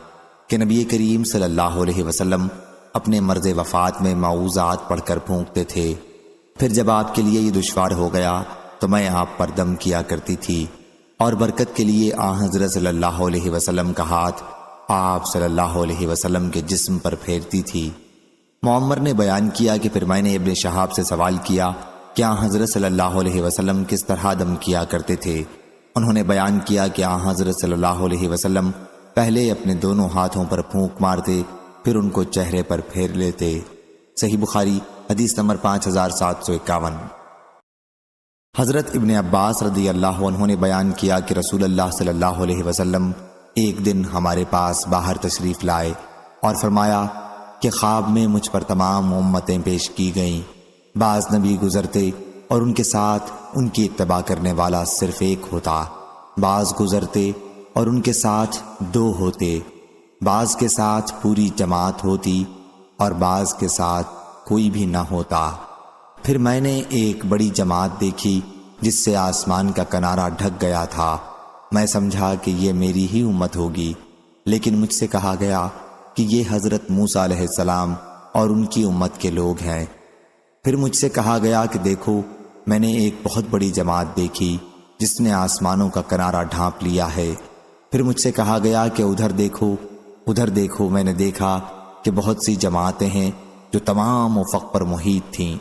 کہ نبی کریم صلی اللہ علیہ وسلم اپنے مرض وفات میں معوذات پڑھ کر پھونکتے تھے۔ پھر جب آپ کے لیے یہ دشوار ہو گیا تو میں آپ پر دم کیا کرتی تھی، اور برکت کے لیے حضرت صلی اللہ علیہ وسلم کا ہاتھ آپ صلی اللہ علیہ وسلم کے جسم پر پھیرتی تھی۔ معمر نے بیان کیا کہ پھر میں نے ابن شہاب سے سوال کیا کہ حضرت صلی اللہ علیہ وسلم کس طرح دم کیا کرتے تھے؟ انہوں نے بیان کیا کہ حضرت صلی اللہ علیہ وسلم پہلے اپنے دونوں ہاتھوں پر پھونک مارتے، پھر ان کو چہرے پر پھیر لیتے۔ صحیح بخاری حدیث نمبر 5751۔ حضرت ابن عباس رضی اللہ عنہ نے بیان کیا کہ رسول اللہ صلی اللہ علیہ وسلم ایک دن ہمارے پاس باہر تشریف لائے اور فرمایا کہ خواب میں مجھ پر تمام امتیں پیش کی گئیں، بعض نبی گزرتے اور ان کے ساتھ ان کی اتباع کرنے والا صرف ایک ہوتا، بعض گزرتے اور ان کے ساتھ 2 ہوتے، بعض کے ساتھ پوری جماعت ہوتی اور بعض کے ساتھ کوئی بھی نہ ہوتا۔ پھر میں نے ایک بڑی جماعت دیکھی جس سے آسمان کا کنارہ ڈھک گیا تھا، میں سمجھا کہ یہ میری ہی امت ہوگی، لیکن مجھ سے کہا گیا کہ یہ حضرت موسیٰ علیہ السلام اور ان کی امت کے لوگ ہیں۔ پھر مجھ سے کہا گیا کہ دیکھو، میں نے ایک بہت بڑی جماعت دیکھی جس نے آسمانوں کا کنارہ ڈھانپ لیا ہے۔ پھر مجھ سے کہا گیا کہ ادھر دیکھو، میں نے دیکھا کہ بہت سی جماعتیں ہیں جو تمام افق پر محیط تھیں۔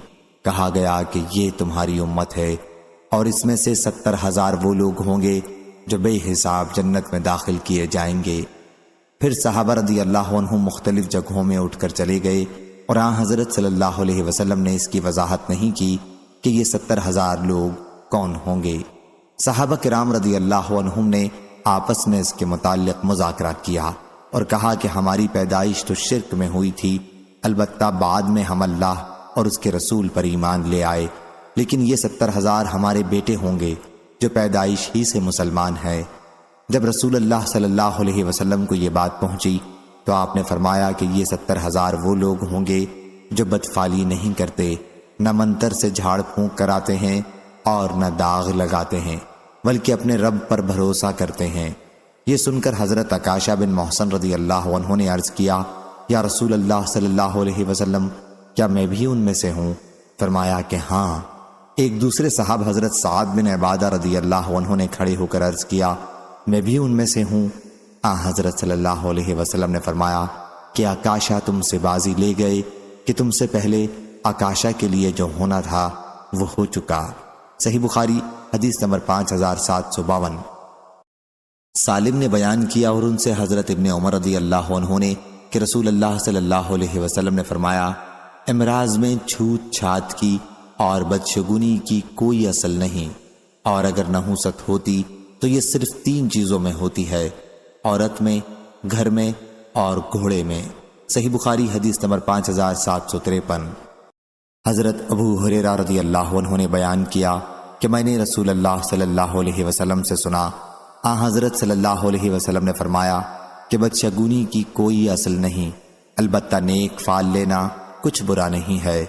کہا گیا کہ یہ تمہاری امت ہے، اور اس میں سے 70,000 وہ لوگ ہوں گے جو بے حساب جنت میں داخل کیے جائیں گے۔ پھر صحابہ رضی اللہ عنہم مختلف جگہوں میں اٹھ کر چلے گئے، اور حضرت صلی اللہ علیہ وسلم نے اس کی وضاحت نہیں کی کہ یہ 70,000 لوگ کون ہوں گے۔ صحابہ کرام رضی اللہ عنہم نے آپس میں اس کے متعلق مذاکرہ کیا اور کہا کہ ہماری پیدائش تو شرک میں ہوئی تھی، البتہ بعد میں ہم اللہ اور اس کے رسول پر ایمان لے آئے، لیکن یہ 70,000 ہمارے بیٹے ہوں گے جو پیدائش ہی سے مسلمان ہے۔ جب رسول اللہ صلی اللہ علیہ وسلم کو یہ بات پہنچی تو آپ نے فرمایا کہ یہ 70,000 وہ لوگ ہوں گے جو بدفعلی نہیں کرتے، نہ منتر سے جھاڑ پھونک کراتے ہیں اور نہ داغ لگاتے ہیں، بلکہ اپنے رب پر بھروسہ کرتے ہیں۔ یہ سن کر حضرت عکاشہ بن محسن رضی اللہ عنہ نے عرض کیا، یا رسول اللہ صلی اللہ علیہ وسلم، کیا میں بھی ان میں سے ہوں؟ فرمایا کہ ہاں۔ ایک دوسرے صاحب حضرت سعد بن عبادہ رضی اللہ عنہ نے کھڑے ہو کر عرض کیا، میں بھی ان میں سے ہوں۔ حضرت صلی اللہ علیہ وسلم نے فرمایا کہ عکاشہ تم سے بازی لے گئے کہ تم سے پہلے عکاشہ کے لیے جو ہونا تھا وہ ہو چکا۔ صحیح بخاری حدیث نمبر 5752۔ سالم نے بیان کیا اور ان سے حضرت ابن عمر رضی اللہ عنہ نے کہ رسول اللہ صلی اللہ علیہ وسلم نے فرمایا، امراض میں چھوت چھات کی اور بدشگونی کی کوئی اصل نہیں، اور اگر نحوست ہوتی تو یہ صرف 3 چیزوں میں ہوتی ہے، عورت میں، گھر میں اور گھوڑے میں۔ صحیح بخاری حدیث نمبر 5753۔ حضرت ابو ہریرہ رضی اللہ عنہ نے بیان کیا کہ میں نے رسول اللہ صلی اللہ علیہ وسلم سے سنا، حضرت صلی اللہ علیہ وسلم نے فرمایا کہ بدشگونی کی کوئی اصل نہیں، البتہ نیک فال لینا کچھ برا نہیں ہے۔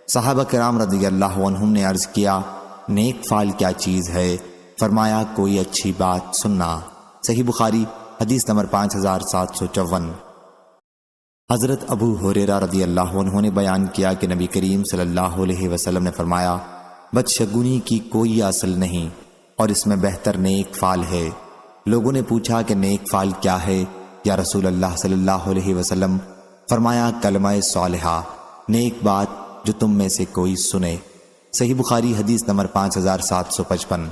صحابہ کرام رضی اللہ عنہم نے عرض کیا، نیک فال کیا چیز ہے؟ فرمایا، کوئی اچھی بات سننا۔ صحیح بخاری حدیث نمبر 5754۔ حضرت ابو ہریرہ رضی اللہ عنہ نے بیان کیا کہ نبی کریم صلی اللہ علیہ وسلم نے فرمایا، بدشگونی کی کوئی اصل نہیں اور اس میں بہتر نیک فال ہے۔ لوگوں نے پوچھا کہ نیک فال کیا ہے یا رسول اللہ صلی اللہ علیہ وسلم؟ فرمایا، کلمہ صالحہ، نیک بات جو تم میں سے کوئی سنے۔ صحیح بخاری حدیث نمبر 5755۔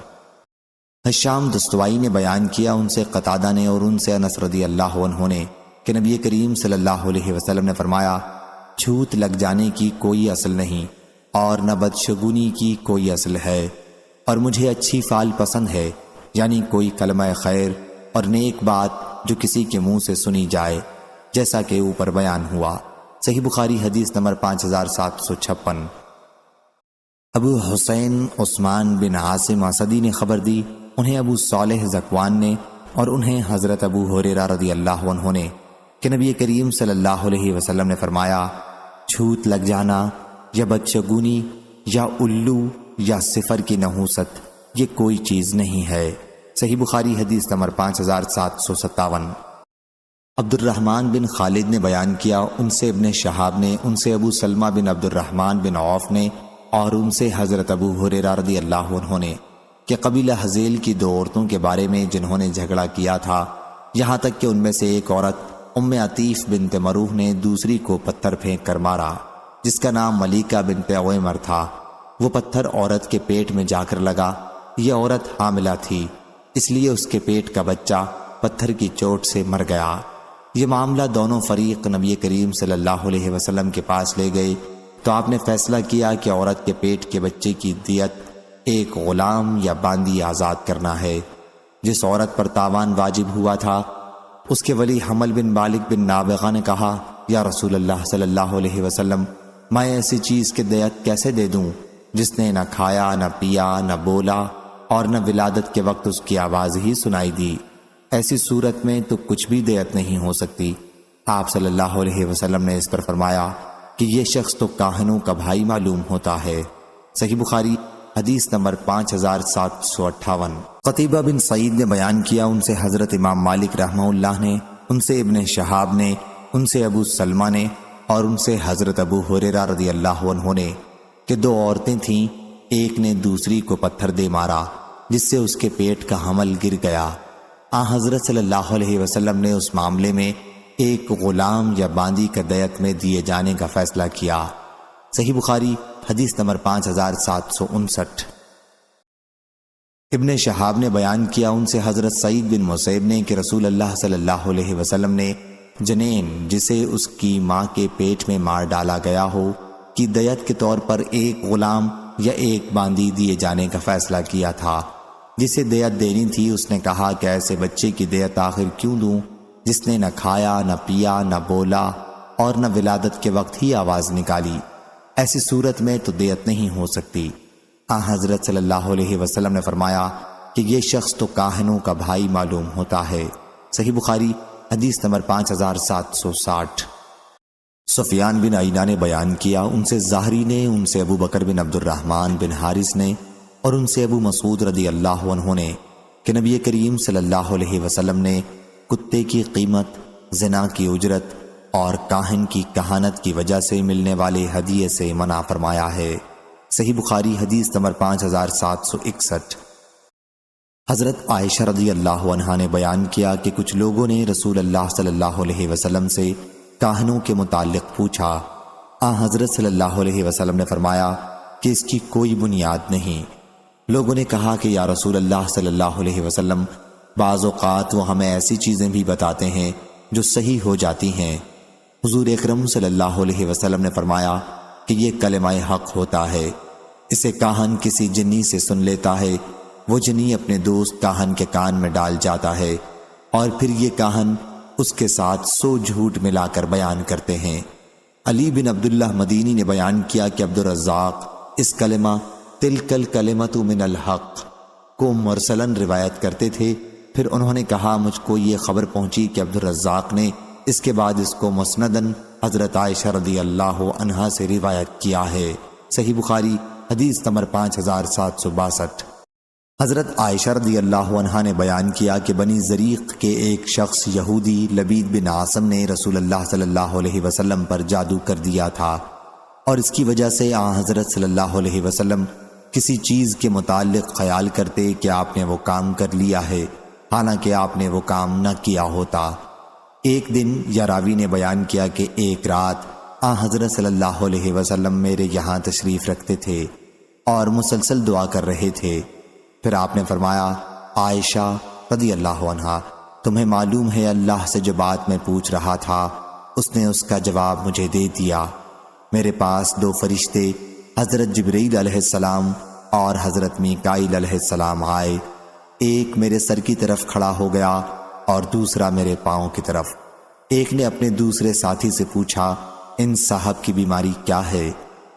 ہشام دستوائی نے بیان کیا، ان سے قتادہ نے اور ان سے انس رضی اللہ عنہ نے کہ نبی کریم صلی اللہ علیہ وسلم نے فرمایا، چھوت لگ جانے کی کوئی اصل نہیں اور نہ بدشگونی کی کوئی اصل ہے، اور مجھے اچھی فال پسند ہے، یعنی کوئی کلمہ خیر اور نیک بات جو کسی کے منہ سے سنی جائے، جیسا کہ اوپر بیان ہوا۔ صحیح بخاری حدیث نمبر 5756۔ ابو حسین عثمان بن عاصم اسدی نے خبر دی، انہیں ابو صالح ذکوان نے اور انہیں حضرت ابو ہریرہ رضی اللہ عنہ نے کہ نبی کریم صلی اللہ علیہ وسلم نے فرمایا، چھوت لگ جانا یا بدشگونی یا الو یا صفر کی نحوست یہ کوئی چیز نہیں ہے۔ صحیح بخاری حدیث نمبر 5757۔ عبد الرحمن بن خالد نے بیان کیا، ان سے ابن شہاب نے، ان سے ابو سلمہ بن عبد الرحمن بن عوف نے اور ان سے حضرت ابو ہریرہ رضی اللہ عنہ نے کہ قبیلہ حذیل کی 2 عورتوں کے بارے میں جنہوں نے جھگڑا کیا تھا، یہاں تک کہ ان میں سے ایک عورت ام عطیف بنت مروح نے دوسری کو پتھر پھینک کر مارا، جس کا نام ملیکہ بنت عویمر تھا۔ وہ پتھر عورت کے پیٹ میں جا کر لگا۔ یہ عورت حاملہ تھی، اس لیے اس کے پیٹ کا بچہ پتھر کی چوٹ سے مر گیا۔ یہ معاملہ دونوں فریق نبی کریم صلی اللہ علیہ وسلم کے پاس لے گئے تو آپ نے فیصلہ کیا کہ عورت کے پیٹ کے بچے کی دیت ایک غلام یا باندی آزاد کرنا ہے۔ جس عورت پر تاوان واجب ہوا تھا، اس کے ولی حمل بن مالک بن نابغہ نے کہا، یا رسول اللہ صلی اللہ علیہ وسلم، میں ایسی چیز کے دیت کیسے دے دوں جس نے نہ کھایا، نہ پیا، نہ بولا اور نہ ولادت کے وقت اس کی آواز ہی سنائی دی؟ ایسی صورت میں تو کچھ بھی دیت نہیں ہو سکتی۔ آپ صلی اللہ علیہ وسلم نے اس پر فرمایا کہ یہ شخص تو کاہنوں کا بھائی معلوم ہوتا ہے۔ صحیح بخاری حدیث نمبر 5758۔ قتیبہ بن سعید نے بیان کیا، ان سے حضرت امام مالک رحمہ اللہ نے، ان سے ابن شہاب نے، ان سے ابو سلمہ نے اور ان سے حضرت ابو ہریرہ رضی اللہ عنہ نے کہ 2 عورتیں تھیں، ایک نے دوسری کو پتھر دے مارا جس سے اس کے پیٹ کا حمل گر گیا۔ حضرت صلی اللہ علیہ وسلم نے اس معاملے میں ایک غلام یا باندی کا دیت میں دیے جانے کا فیصلہ کیا۔ صحیح بخاری حدیث نمبر 5759۔ ابن شہاب نے بیان کیا، ان سے حضرت سعید بن مسیب نے کہ رسول اللہ صلی اللہ علیہ وسلم نے جنین جسے اس کی ماں کے پیٹ میں مار ڈالا گیا ہو کی دیت کے طور پر ایک غلام یا ایک باندی دیے جانے کا فیصلہ کیا تھا۔ جسے دیت دینی تھی اس نے کہا کہ ایسے بچے کی دیت آخر کیوں دوں جس نے نہ کھایا، نہ پیا، نہ بولا اور نہ ولادت کے وقت ہی آواز نکالی؟ ایسی صورت میں تو دیت نہیں ہو سکتی۔ حضرت صلی اللہ علیہ وسلم نے فرمایا کہ یہ شخص تو کاہنوں کا بھائی معلوم ہوتا ہے۔ صحیح بخاری حدیث نمبر 5760۔ سفیان بن عیینہ نے بیان کیا، ان سے زہری نے، ان سے ابو بکر بن عبد الرحمن بن حارث نے اور ان سے ابو مسعود رضی اللہ عنہ نے کہ نبی کریم صلی اللہ علیہ وسلم نے کتے کی قیمت، زنا کی اجرت اور کاہن کی کہانت کی وجہ سے ملنے والے ہدیے سے منع فرمایا ہے۔ صحیح بخاری حدیث نمبر 5761۔ حضرت عائشہ رضی اللہ عنہا نے بیان کیا کہ کچھ لوگوں نے رسول اللہ صلی اللہ علیہ وسلم سے کاہنوں کے متعلق پوچھا۔ حضرت صلی اللہ علیہ وسلم نے فرمایا کہ اس کی کوئی بنیاد نہیں۔ لوگوں نے کہا کہ یا رسول اللہ صلی اللہ علیہ وسلم، بعض اوقات وہ ہمیں ایسی چیزیں بھی بتاتے ہیں جو صحیح ہو جاتی ہیں۔ حضور اکرم صلی اللہ علیہ وسلم نے فرمایا کہ یہ کلمہ حق ہوتا ہے، اسے کاہن کسی جنی سے سن لیتا ہے، وہ جنی اپنے دوست کاہن کے کان میں ڈال جاتا ہے، اور پھر یہ کاہن اس کے ساتھ 100 جھوٹ ملا کر بیان کرتے ہیں۔ علی بن عبداللہ مدینی نے بیان کیا کہ عبدالرزاق اس کلمہ تلک الکلمۃ من الحق کو مرسلاً روایت کرتے تھے۔ پھر انہوں نے کہا مجھ کو یہ خبر پہنچی کہ عبدالرزاق نے اس کے بعد اس کو مسنداً حضرت عائشہ رضی اللہ عنہا سے روایت کیا ہے۔ صحیح بخاری حدیث نمبر 5762۔ حضرت عائشہ رضی اللہ عنہا نے بیان کیا کہ بنی زریق کے ایک شخص یہودی لبید بن عاصم نے رسول اللہ صلی اللہ علیہ وسلم پر جادو کر دیا تھا، اور اس کی وجہ سے حضرت صلی اللہ علیہ وسلم کسی چیز کے متعلق خیال کرتے کہ آپ نے وہ کام کر لیا ہے، حالانکہ آپ نے وہ کام نہ کیا ہوتا۔ ایک دن یا راوی نے بیان کیا کہ ایک رات حضرت صلی اللہ علیہ وسلم میرے یہاں تشریف رکھتے تھے اور مسلسل دعا کر رہے تھے۔ پھر آپ نے فرمایا عائشہ رضی اللہ عنہا، تمہیں معلوم ہے اللہ سے جو بات میں پوچھ رہا تھا اس نے اس کا جواب مجھے دے دیا۔ میرے پاس 2 فرشتے حضرت جبرائیل علیہ السلام اور حضرت میکائیل علیہ السلام آئے، ایک میرے سر کی طرف کھڑا ہو گیا اور دوسرا میرے پاؤں کی طرف۔ ایک نے اپنے دوسرے ساتھی سے پوچھا ان صاحب کی بیماری کیا ہے؟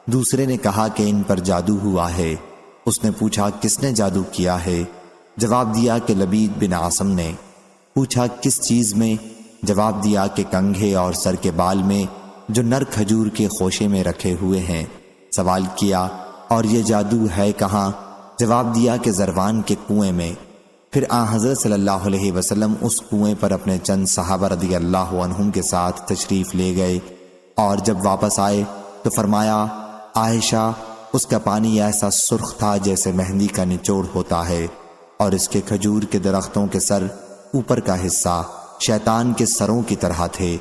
دوسرے نے کہا کہ ان پر جادو ہوا ہے۔ اس نے پوچھا کس نے جادو کیا ہے؟ جواب دیا کہ لبید بن عاصم نے۔ پوچھا کس چیز میں؟ جواب دیا کہ کنگھے اور سر کے بال میں جو نر کھجور کے خوشے میں رکھے ہوئے ہیں۔ سوال کیا اور یہ جادو ہے کہاں؟ جواب دیا کہ زروان کے کنویں میں۔ پھر حضرت صلی اللہ علیہ وسلم اس کنویں پر اپنے چند صحابہ رضی اللہ عنہم کے ساتھ تشریف لے گئے، اور جب واپس آئے تو فرمایا عائشہ اس کا پانی ایسا سرخ تھا جیسے مہندی کا نچوڑ ہوتا ہے، اور اس کے کھجور کے درختوں کے سر اوپر کا حصہ شیطان کے سروں کی طرح تھے۔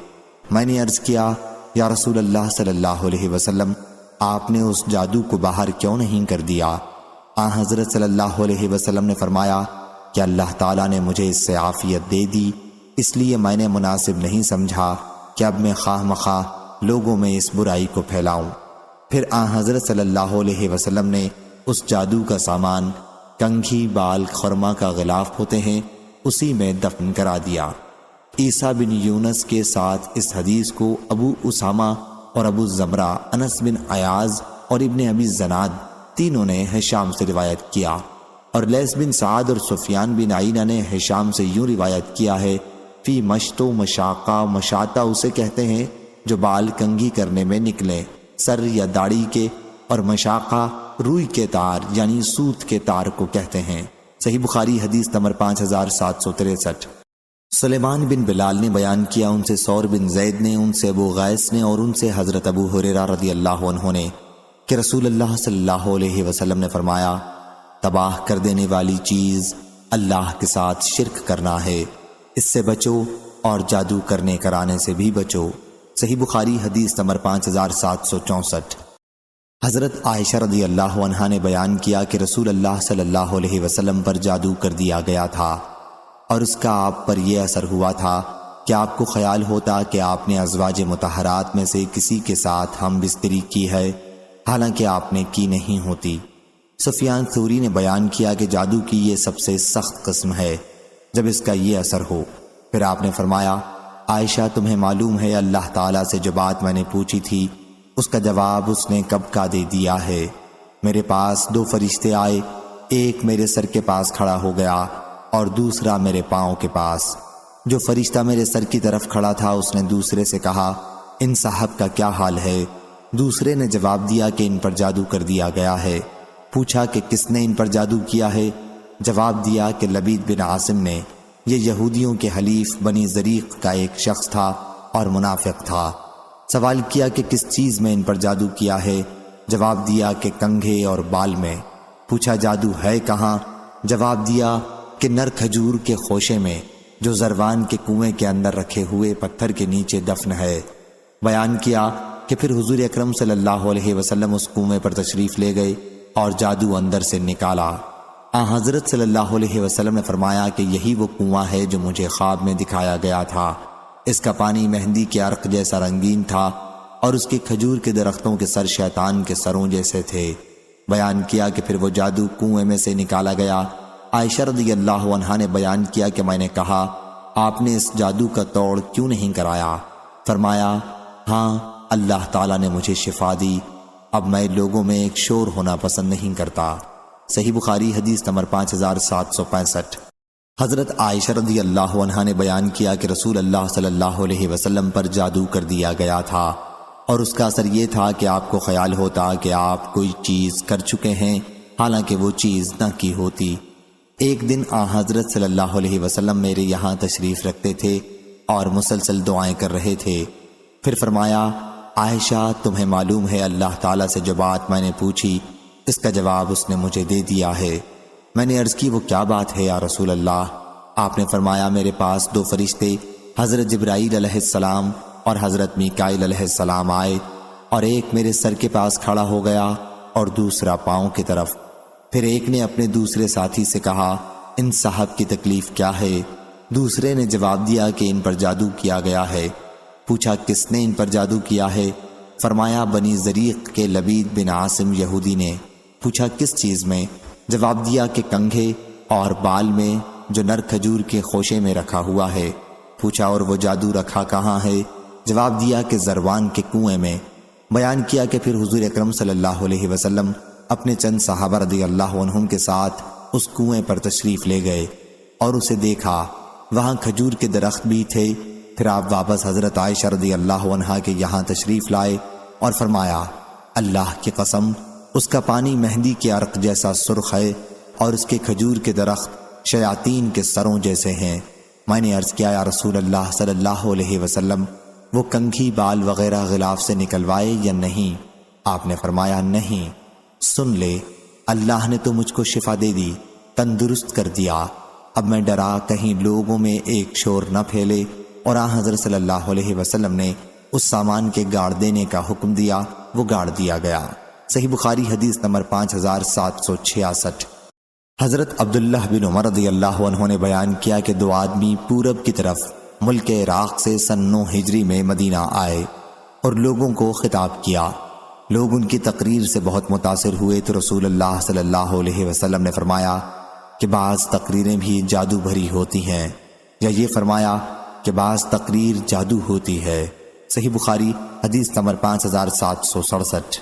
میں نے عرض کیا یا رسول اللہ صلی اللہ علیہ وسلم، آپ نے اس جادو کو باہر کیوں نہیں کر دیا؟ حضرت صلی اللہ علیہ وسلم نے فرمایا کہ اللہ تعالیٰ نے مجھے اس سے عافیت دے دی، اس لیے میں نے مناسب نہیں سمجھا کہ اب میں خواہ مخواہ لوگوں میں اس برائی کو پھیلاؤں۔ پھر حضرت صلی اللہ علیہ وسلم نے اس جادو کا سامان کنگھی، بال، خرما کا غلاف ہوتے ہیں اسی میں دفن کرا دیا۔ عیسیٰ بن یونس کے ساتھ اس حدیث کو ابو اسامہ اور ابو زمرہ، انس بن عیاض اور ابن ابی زناد تینوں نے ہشام سے روایت کیا، اور لیث بن سعد اور سفیان بن عینہ نے ہشام سے یوں روایت کیا ہے فی مشط و مشاقہ، مشاطہ اسے کہتے ہیں جو بال کنگھی کرنے میں نکلیں سر یا داڑھی کے، اور مشاقہ روئی کے تار یعنی سوت کے تار کو کہتے ہیں۔ صحیح بخاری حدیث نمبر 5763۔ سلیمان بن بلال نے بیان کیا، ان سے ثور بن زید نے، ان سے ابو غیث نے، اور ان سے حضرت ابو ہریرہ رضی اللہ عنہ نے کہ رسول اللہ صلی اللہ علیہ وسلم نے فرمایا تباہ کر دینے والی چیز اللہ کے ساتھ شرک کرنا ہے، اس سے بچو اور جادو کرنے کرانے سے بھی بچو۔ صحیح بخاری حدیث نمبر 5764۔ حضرت عائشہ رضی اللہ عنہا نے بیان کیا کہ رسول اللہ صلی اللہ علیہ وسلم پر جادو کر دیا گیا تھا، اور اس کا آپ پر یہ اثر ہوا تھا کہ آپ کو خیال ہوتا کہ آپ نے ازواج مطہرات میں سے کسی کے ساتھ ہم بستری کی ہے، حالانکہ آپ نے کی نہیں ہوتی۔ سفیان ثوری نے بیان کیا کہ جادو کی یہ سب سے سخت قسم ہے جب اس کا یہ اثر ہو۔ پھر آپ نے فرمایا عائشہ تمہیں معلوم ہے اللہ تعالیٰ سے جو بات میں نے پوچھی تھی اس کا جواب اس نے کب کا دے دیا ہے۔ میرے پاس 2 فرشتے آئے، ایک میرے سر کے پاس کھڑا ہو گیا اور دوسرا میرے پاؤں کے پاس۔ جو فرشتہ میرے سر کی طرف کھڑا تھا اس نے دوسرے سے کہا ان صاحب کا کیا حال ہے؟ دوسرے نے جواب دیا کہ ان پر جادو کر دیا گیا ہے۔ پوچھا کہ کس نے ان پر جادو کیا ہے؟ جواب دیا کہ لبید بن عاصم نے۔ یہ یہودیوں کے حلیف بنی زریق کا ایک شخص تھا اور منافق تھا۔ سوال کیا کہ کس چیز میں ان پر جادو کیا ہے؟ جواب دیا کہ کنگھے اور بال میں۔ پوچھا جادو ہے کہاں؟ جواب دیا کہ نر کھجور کے خوشے میں جو زروان کے کنویں کے اندر رکھے ہوئے پتھر کے نیچے دفن ہے۔ بیان کیا کہ پھر حضور اکرم صلی اللہ علیہ وسلم اس کنویں پر تشریف لے گئے اور جادو اندر سے نکالا۔ حضرت صلی اللہ علیہ وسلم نے فرمایا کہ یہی وہ کنواں ہے جو مجھے خواب میں دکھایا گیا تھا۔ اس کا پانی مہندی کے عرق جیسا رنگین تھا اور اس کے کھجور کے درختوں کے سر شیطان کے سروں جیسے تھے۔ بیان کیا کہ پھر وہ جادو کنویں میں سے نکالا گیا۔ عائشہ رضی اللہ عنہا نے بیان کیا کہ میں نے کہا، آپ نے اس جادو کا توڑ کیوں نہیں کرایا؟ فرمایا، ہاں، اللہ تعالیٰ نے مجھے شفا دی، اب میں لوگوں میں ایک شور ہونا پسند نہیں کرتا۔ صحیح بخاری حدیث نمبر 5765۔ حضرت عائشہ رضی اللہ عنہا نے بیان کیا کہ رسول اللہ صلی اللہ علیہ وسلم پر جادو کر دیا گیا تھا، اور اس کا اثر یہ تھا کہ آپ کو خیال ہوتا کہ آپ کوئی چیز کر چکے ہیں حالانکہ وہ چیز نہ کی ہوتی۔ ایک دن حضرت صلی اللہ علیہ وسلم میرے یہاں تشریف رکھتے تھے اور مسلسل دعائیں کر رہے تھے۔ پھر فرمایا، عائشہ، تمہیں معلوم ہے اللہ تعالیٰ سے جو بات میں نے پوچھی اس کا جواب اس نے مجھے دے دیا ہے۔ میں نے عرض کی، وہ کیا بات ہے یا رسول اللہ؟ آپ نے فرمایا، میرے پاس دو فرشتے حضرت جبرائیل علیہ السلام اور حضرت میکائیل علیہ السلام آئے، اور ایک میرے سر کے پاس کھڑا ہو گیا اور دوسرا پاؤں کی طرف۔ پھر ایک نے اپنے دوسرے ساتھی سے کہا، ان صاحب کی تکلیف کیا ہے؟ دوسرے نے جواب دیا کہ ان پر جادو کیا گیا ہے۔ پوچھا، کس نے ان پر جادو کیا ہے؟ فرمایا، بنی زریق کے لبید بن عاصم یہودی نے۔ پوچھا، کس چیز میں؟ جواب دیا کہ کنگھے اور بال میں جو نر کھجور کے خوشے میں رکھا ہوا ہے۔ پوچھا، اور وہ جادو رکھا کہاں ہے؟ جواب دیا کہ زروان کے کنویں میں۔ بیان کیا کہ پھر حضور اکرم صلی اللہ علیہ وسلم اپنے چند صحابہ رضی اللہ عنہم کے ساتھ اس کنویں پر تشریف لے گئے اور اسے دیکھا، وہاں کھجور کے درخت بھی تھے۔ پھر آپ واپس حضرت عائشہ رضی اللہ عنہا کے یہاں تشریف لائے اور فرمایا، اللہ کی قسم، اس کا پانی مہندی کے عرق جیسا سرخ ہے اور اس کے کھجور کے درخت شیاطین کے سروں جیسے ہیں۔ میں نے عرض کیا، یا رسول اللہ صلی اللہ علیہ وسلم، وہ کنگھی، بال وغیرہ غلاف سے نکلوائے یا نہیں؟ آپ نے فرمایا، نہیں۔ سن لے، اللہ نے تو مجھ کو شفا دے دی، تندرست کر دیا، اب میں ڈرا کہیں لوگوں میں ایک شور نہ پھیلے، اور حضرت صلی اللہ علیہ وسلم نے اس سامان کے گاڑ دینے کا حکم دیا، وہ گاڑ دیا گیا۔ صحیح بخاری حدیث نمبر 5766۔ حضرت عبداللہ بن عمر رضی اللہ عنہ نے بیان کیا کہ دو آدمی پورب کی طرف ملک عراق سے سن 9 ہجری میں مدینہ آئے اور لوگوں کو خطاب کیا۔ لوگ ان کی تقریر سے بہت متاثر ہوئے تو رسول اللہ صلی اللہ علیہ وسلم نے فرمایا کہ بعض تقریریں بھی جادو بھری ہوتی ہیں، یا یہ فرمایا کہ بعض تقریر جادو ہوتی ہے۔ صحیح بخاری حدیث نمبر 5767۔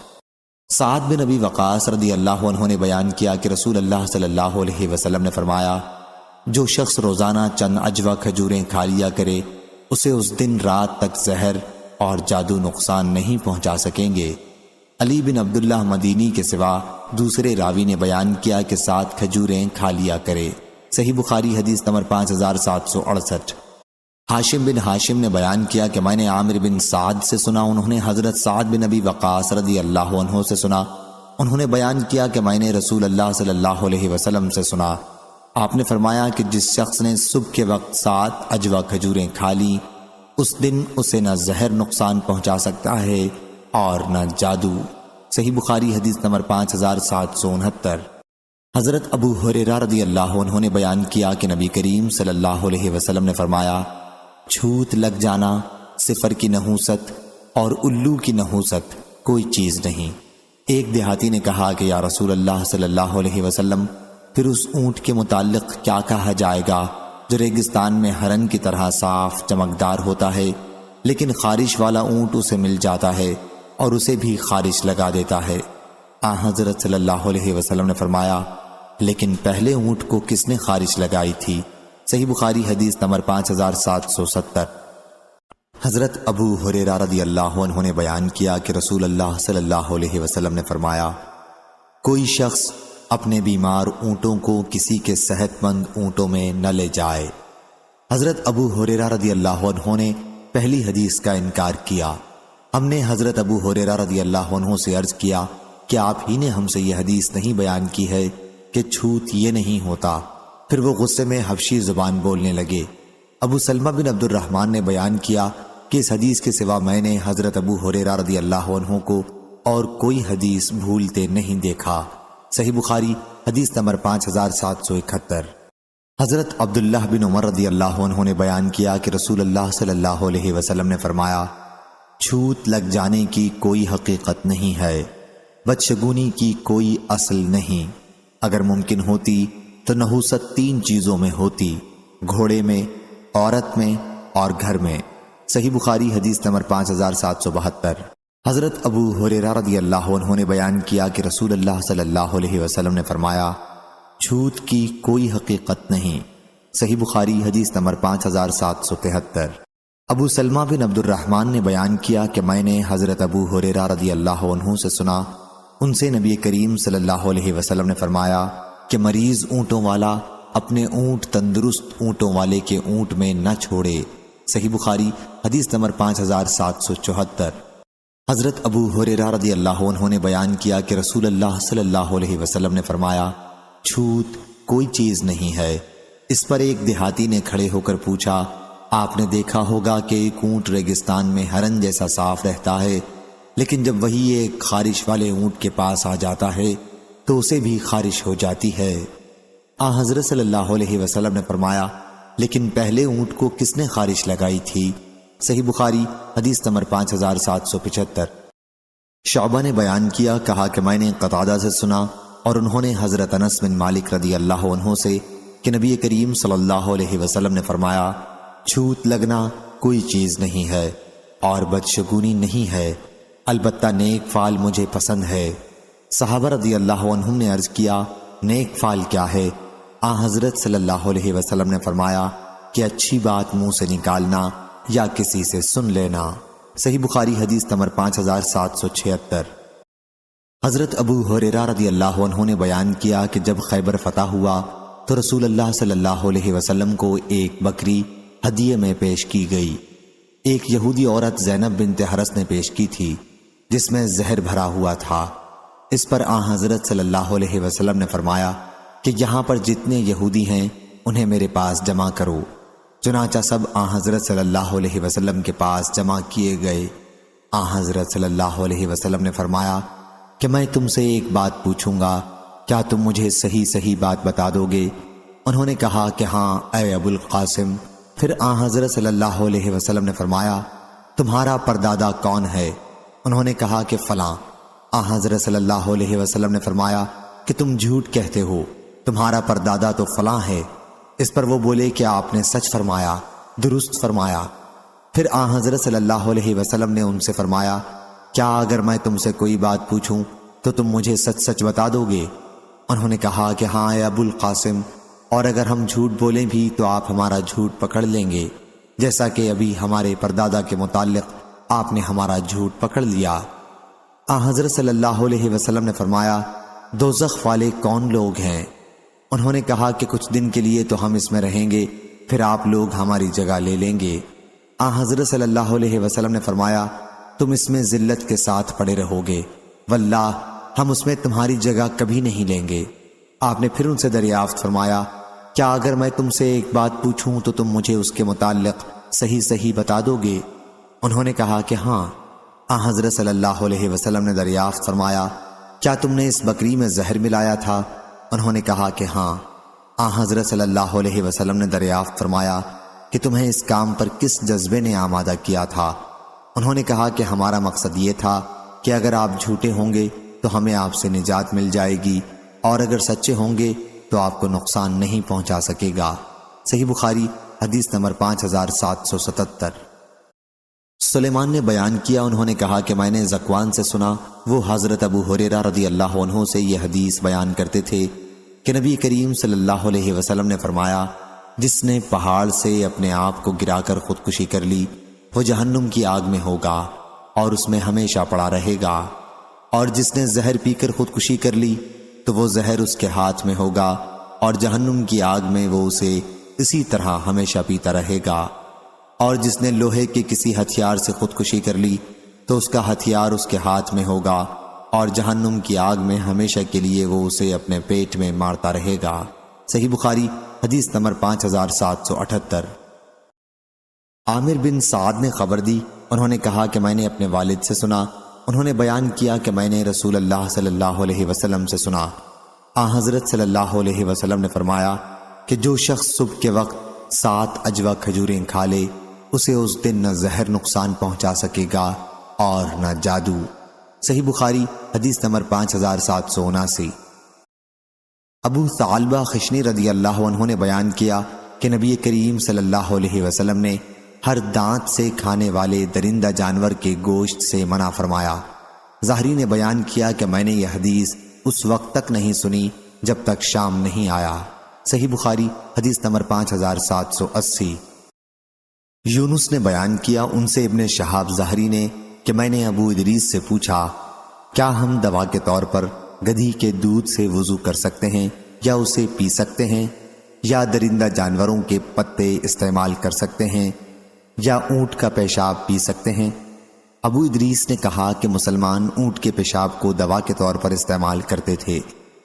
سعد بن ابی وقاص رضی اللہ عنہ نے بیان کیا کہ رسول اللہ صلی اللہ علیہ وسلم نے فرمایا، جو شخص روزانہ چند عجوہ کھجوریں کھا لیا کرے، اسے اس دن رات تک زہر اور جادو نقصان نہیں پہنچا سکیں گے۔ علی بن عبداللہ مدینی کے سوا دوسرے راوی نے بیان کیا کہ 7 کھجوریں کھا لیا کرے۔ صحیح بخاری حدیث نمبر 5768۔ ہاشم بن ہاشم نے بیان کیا کہ میں نے عامر بن سعد سے سنا، انہوں نے حضرت سعد بن ابی وقاص رضی اللہ عنہ سے سنا، انہوں نے بیان کیا کہ میں نے رسول اللہ صلی اللہ علیہ وسلم سے سنا، آپ نے فرمایا کہ جس شخص نے صبح کے وقت 7 عجوہ کھجوریں کھا لی، اس دن اسے نہ زہر نقصان پہنچا سکتا ہے اور نہ جادو۔ صحیح بخاری حدیث نمبر 5769۔ حضرت ابو ہریرہ رضی اللہ عنہ نے بیان کیا کہ نبی کریم صلی اللہ علیہ وسلم نے فرمایا، چھوت لگ جانا، صفر کی نحوست اور الو کی نحوست کوئی چیز نہیں۔ ایک دیہاتی نے کہا کہ یا رسول اللہ صلی اللہ علیہ وسلم، پھر اس اونٹ کے متعلق کیا کہا جائے گا جو ریگستان میں ہرن کی طرح صاف چمکدار ہوتا ہے، لیکن خارش والا اونٹ اسے مل جاتا ہے اور اسے بھی خارش لگا دیتا ہے؟ حضرت صلی اللہ علیہ وسلم نے فرمایا، لیکن پہلے اونٹ کو کس نے خارش لگائی تھی؟ صحیح بخاری حدیث نمبر 5770۔ حضرت ابو ہریرہ رضی اللہ عنہ نے بیان کیا کہ رسول اللہ صلی اللہ علیہ وسلم نے فرمایا، کوئی شخص اپنے بیمار اونٹوں کو کسی کے صحت مند اونٹوں میں نہ لے جائے۔ حضرت ابو ہریرہ رضی اللہ عنہ نے پہلی حدیث کا انکار کیا۔ ہم نے حضرت ابو ہریرہ رضی اللہ عنہ سے عرض کیا کہ آپ ہی نے ہم سے یہ حدیث نہیں بیان کی ہے کہ چھوت یہ نہیں ہوتا؟ پھر وہ غصے میں حبشی زبان بولنے لگے۔ ابو سلمہ بن عبد الرحمن نے بیان کیا کہ اس حدیث کے سوا میں نے حضرت ابو ہریرہ رضی اللہ عنہ کو اور کوئی حدیث بھولتے نہیں دیکھا۔ صحیح بخاری حدیث نمبر 5771۔ حضرت عبداللہ بن عمر رضی اللہ عنہ نے بیان کیا کہ رسول اللہ صلی اللہ علیہ وسلم نے فرمایا، چھوت لگ جانے کی کوئی حقیقت نہیں ہے، بدشگونی کی کوئی اصل نہیں۔ اگر ممکن ہوتی تو نحوست 3 چیزوں میں ہوتی، گھوڑے میں، عورت میں اور گھر میں۔ صحیح بخاری حدیث نمبر 5772۔ حضرت ابو ہریرہ رضی اللہ عنہ نے بیان کیا کہ رسول اللہ صلی اللہ علیہ وسلم نے فرمایا، چھوت کی کوئی حقیقت نہیں۔ صحیح بخاری حدیث نمبر 5773۔ ابو سلمہ بن عبد الرحمن نے بیان کیا کہ میں نے حضرت ابو ہریرہ رضی اللہ عنہ سے سنا، ان سے نبی کریم صلی اللہ علیہ وسلم نے فرمایا کہ مریض اونٹوں والا اپنے اونٹ تندرست اونٹوں والے کے اونٹ میں نہ چھوڑے۔ صحیح بخاری حدیث نمبر 5774۔ حضرت ابو ہریرہ رضی اللہ عنہ نے بیان کیا کہ رسول اللہ صلی اللہ علیہ وسلم نے فرمایا، چھوت کوئی چیز نہیں ہے۔ اس پر ایک دیہاتی نے کھڑے ہو کر پوچھا، آپ نے دیکھا ہوگا کہ ایک اونٹ ریگستان میں ہرن جیسا صاف رہتا ہے، لیکن جب وہی ایک خارش والے اونٹ کے پاس آ جاتا ہے تو اسے بھی خارش ہو جاتی ہے۔ حضرت صلی اللہ علیہ وسلم نے فرمایا، لیکن پہلے اونٹ کو کس نے خارش لگائی تھی؟ صحیح بخاری حدیث نمبر 5775۔ شعبہ نے بیان کیا، کہا کہ میں نے قتادہ سے سنا اور انہوں نے حضرت انس بن مالک رضی اللہ عنہ سے کہ نبی کریم صلی اللہ علیہ وسلم نے فرمایا، چھوت لگنا کوئی چیز نہیں ہے اور بدشگونی نہیں ہے، البتہ نیک فعل مجھے پسند ہے۔ صحابہ رضی اللہ عنہم نے عرض کیا، نیک فعل کیا ہے؟ حضرت صلی اللہ علیہ وسلم نے فرمایا کہ اچھی بات منہ سے نکالنا یا کسی سے سن لینا۔ صحیح بخاری حدیث نمبر 5776۔ حضرت ابو ہریرہ رضی اللہ عنہ نے بیان کیا کہ جب خیبر فتح ہوا تو رسول اللہ صلی اللہ علیہ وسلم کو ایک بکری ہدیے میں پیش کی گئی۔ ایک یہودی عورت زینب بنت حرس نے پیش کی تھی جس میں زہر بھرا ہوا تھا۔ اس پر حضرت صلی اللہ علیہ وسلم نے فرمایا کہ یہاں پر جتنے یہودی ہیں انہیں میرے پاس جمع کرو۔ چنانچہ سب حضرت صلی اللہ علیہ وسلم کے پاس جمع کیے گئے۔ حضرت صلی اللہ علیہ وسلم نے فرمایا کہ میں تم سے ایک بات پوچھوں گا، کیا تم مجھے صحیح بات بتا دو گے؟ انہوں نے کہا کہ ہاں اے ابو القاسم۔ پھر حضرت صلی اللہ علیہ وسلم نے فرمایا، تمہارا پردادا کون ہے؟ انہوں نے کہا کہ فلاں۔ حضرت صلی اللہ علیہ وسلم نے فرمایا کہ تم جھوٹ کہتے ہو، تمہارا پردادا تو فلاں ہے۔ اس پر وہ بولے کہ آپ نے سچ فرمایا، درست فرمایا۔ پھر حضرت صلی اللہ علیہ وسلم نے ان سے فرمایا، کیا اگر میں تم سے کوئی بات پوچھوں تو تم مجھے سچ بتا دو گے؟ انہوں نے کہا کہ ہاں اے ابو القاسم، اور اگر ہم جھوٹ بولیں بھی تو آپ ہمارا جھوٹ پکڑ لیں گے، جیسا کہ ابھی ہمارے پردادا کے متعلق آپ نے ہمارا جھوٹ پکڑ لیا۔ حضرت صلی اللہ علیہ وسلم نے فرمایا، دوزخ والے کون لوگ ہیں؟ انہوں نے کہا کہ کچھ دن کے لیے تو ہم اس میں رہیں گے، پھر آپ لوگ ہماری جگہ لے لیں گے۔ حضرت صلی اللہ علیہ وسلم نے فرمایا، تم اس میں ذلت کے ساتھ پڑے رہو گے، واللہ ہم اس میں تمہاری جگہ کبھی نہیں لیں گے۔ آپ نے پھر ان سے دریافت فرمایا، کیا اگر میں تم سے ایک بات پوچھوں تو تم مجھے اس کے متعلق صحیح بتا دو گے؟ انہوں نے کہا کہ ہاں۔ حضرت صلی اللہ علیہ وسلم نے دریافت فرمایا، کیا تم نے اس بکری میں زہر ملایا تھا؟ انہوں نے کہا کہ ہاں۔ حضرت صلی اللہ علیہ وسلم نے دریافت فرمایا کہ تمہیں اس کام پر کس جذبے نے آمادہ کیا تھا؟ انہوں نے کہا کہ ہمارا مقصد یہ تھا کہ اگر آپ جھوٹے ہوں گے تو ہمیں آپ سے نجات مل جائے گی، اور اگر سچے ہوں گے تو آپ کو نقصان نہیں پہنچا سکے گا۔ صحیح بخاری حدیث نمبر 5777۔ سلیمان نے بیان کیا، انہوں نے کہا کہ میں نے ذکوان سے سنا، وہ حضرت ابو ہریرہ رضی اللہ عنہ سے یہ حدیث بیان کرتے تھے کہ نبی کریم صلی اللہ علیہ وسلم نے فرمایا، جس نے پہاڑ سے اپنے آپ کو گرا کر خودکشی کر لی وہ جہنم کی آگ میں ہوگا اور اس میں ہمیشہ پڑا رہے گا، اور جس نے زہر پی کر خودکشی کر لی تو وہ زہر اس کے ہاتھ میں ہوگا اور جہنم کی آگ میں وہ اسے اسی طرح ہمیشہ پیتا رہے گا، اور جس نے لوہے کے کسی ہتھیار سے خودکشی کر لی تو اس کا ہتھیار اس کے ہاتھ میں ہوگا اور جہنم کی آگ میں ہمیشہ کے لیے وہ اسے اپنے پیٹ میں مارتا رہے گا۔ صحیح بخاری حدیث نمبر 5778۔ عامر بن سعد نے خبر دی، انہوں نے کہا کہ میں نے اپنے والد سے سنا، انہوں نے بیان کیا کہ میں نے رسول اللہ صلی اللہ علیہ وسلم سے سنا، حضرت صلی اللہ علیہ وسلم نے فرمایا کہ جو شخص صبح کے وقت 7 اجوا کھجوریں کھا لے اسے اس دن نہ زہر نقصان پہنچا سکے گا اور نہ جادو۔ صحیح بخاری حدیث نمبر 5779۔ ابو ثعلبہ خشنی رضی اللہ عنہ نے بیان کیا کہ نبی کریم صلی اللہ علیہ وسلم نے ہر دانت سے کھانے والے درندہ جانور کے گوشت سے منع فرمایا۔ ظاہری نے بیان کیا کہ میں نے یہ حدیث اس وقت تک نہیں سنی جب تک شام نہیں آیا۔ صحیح بخاری حدیث نمبر 5780۔ یونس نے بیان کیا ان سے ابن شہاب ظاہری نے کہ میں نے ابو ادریس سے پوچھا کیا ہم دوا کے طور پر گدھی کے دودھ سے وضو کر سکتے ہیں یا اسے پی سکتے ہیں، یا درندہ جانوروں کے پتے استعمال کر سکتے ہیں، یا اونٹ کا پیشاب پی سکتے ہیں؟ ابو ادریس نے کہا کہ مسلمان اونٹ کے پیشاب کو دوا کے طور پر استعمال کرتے تھے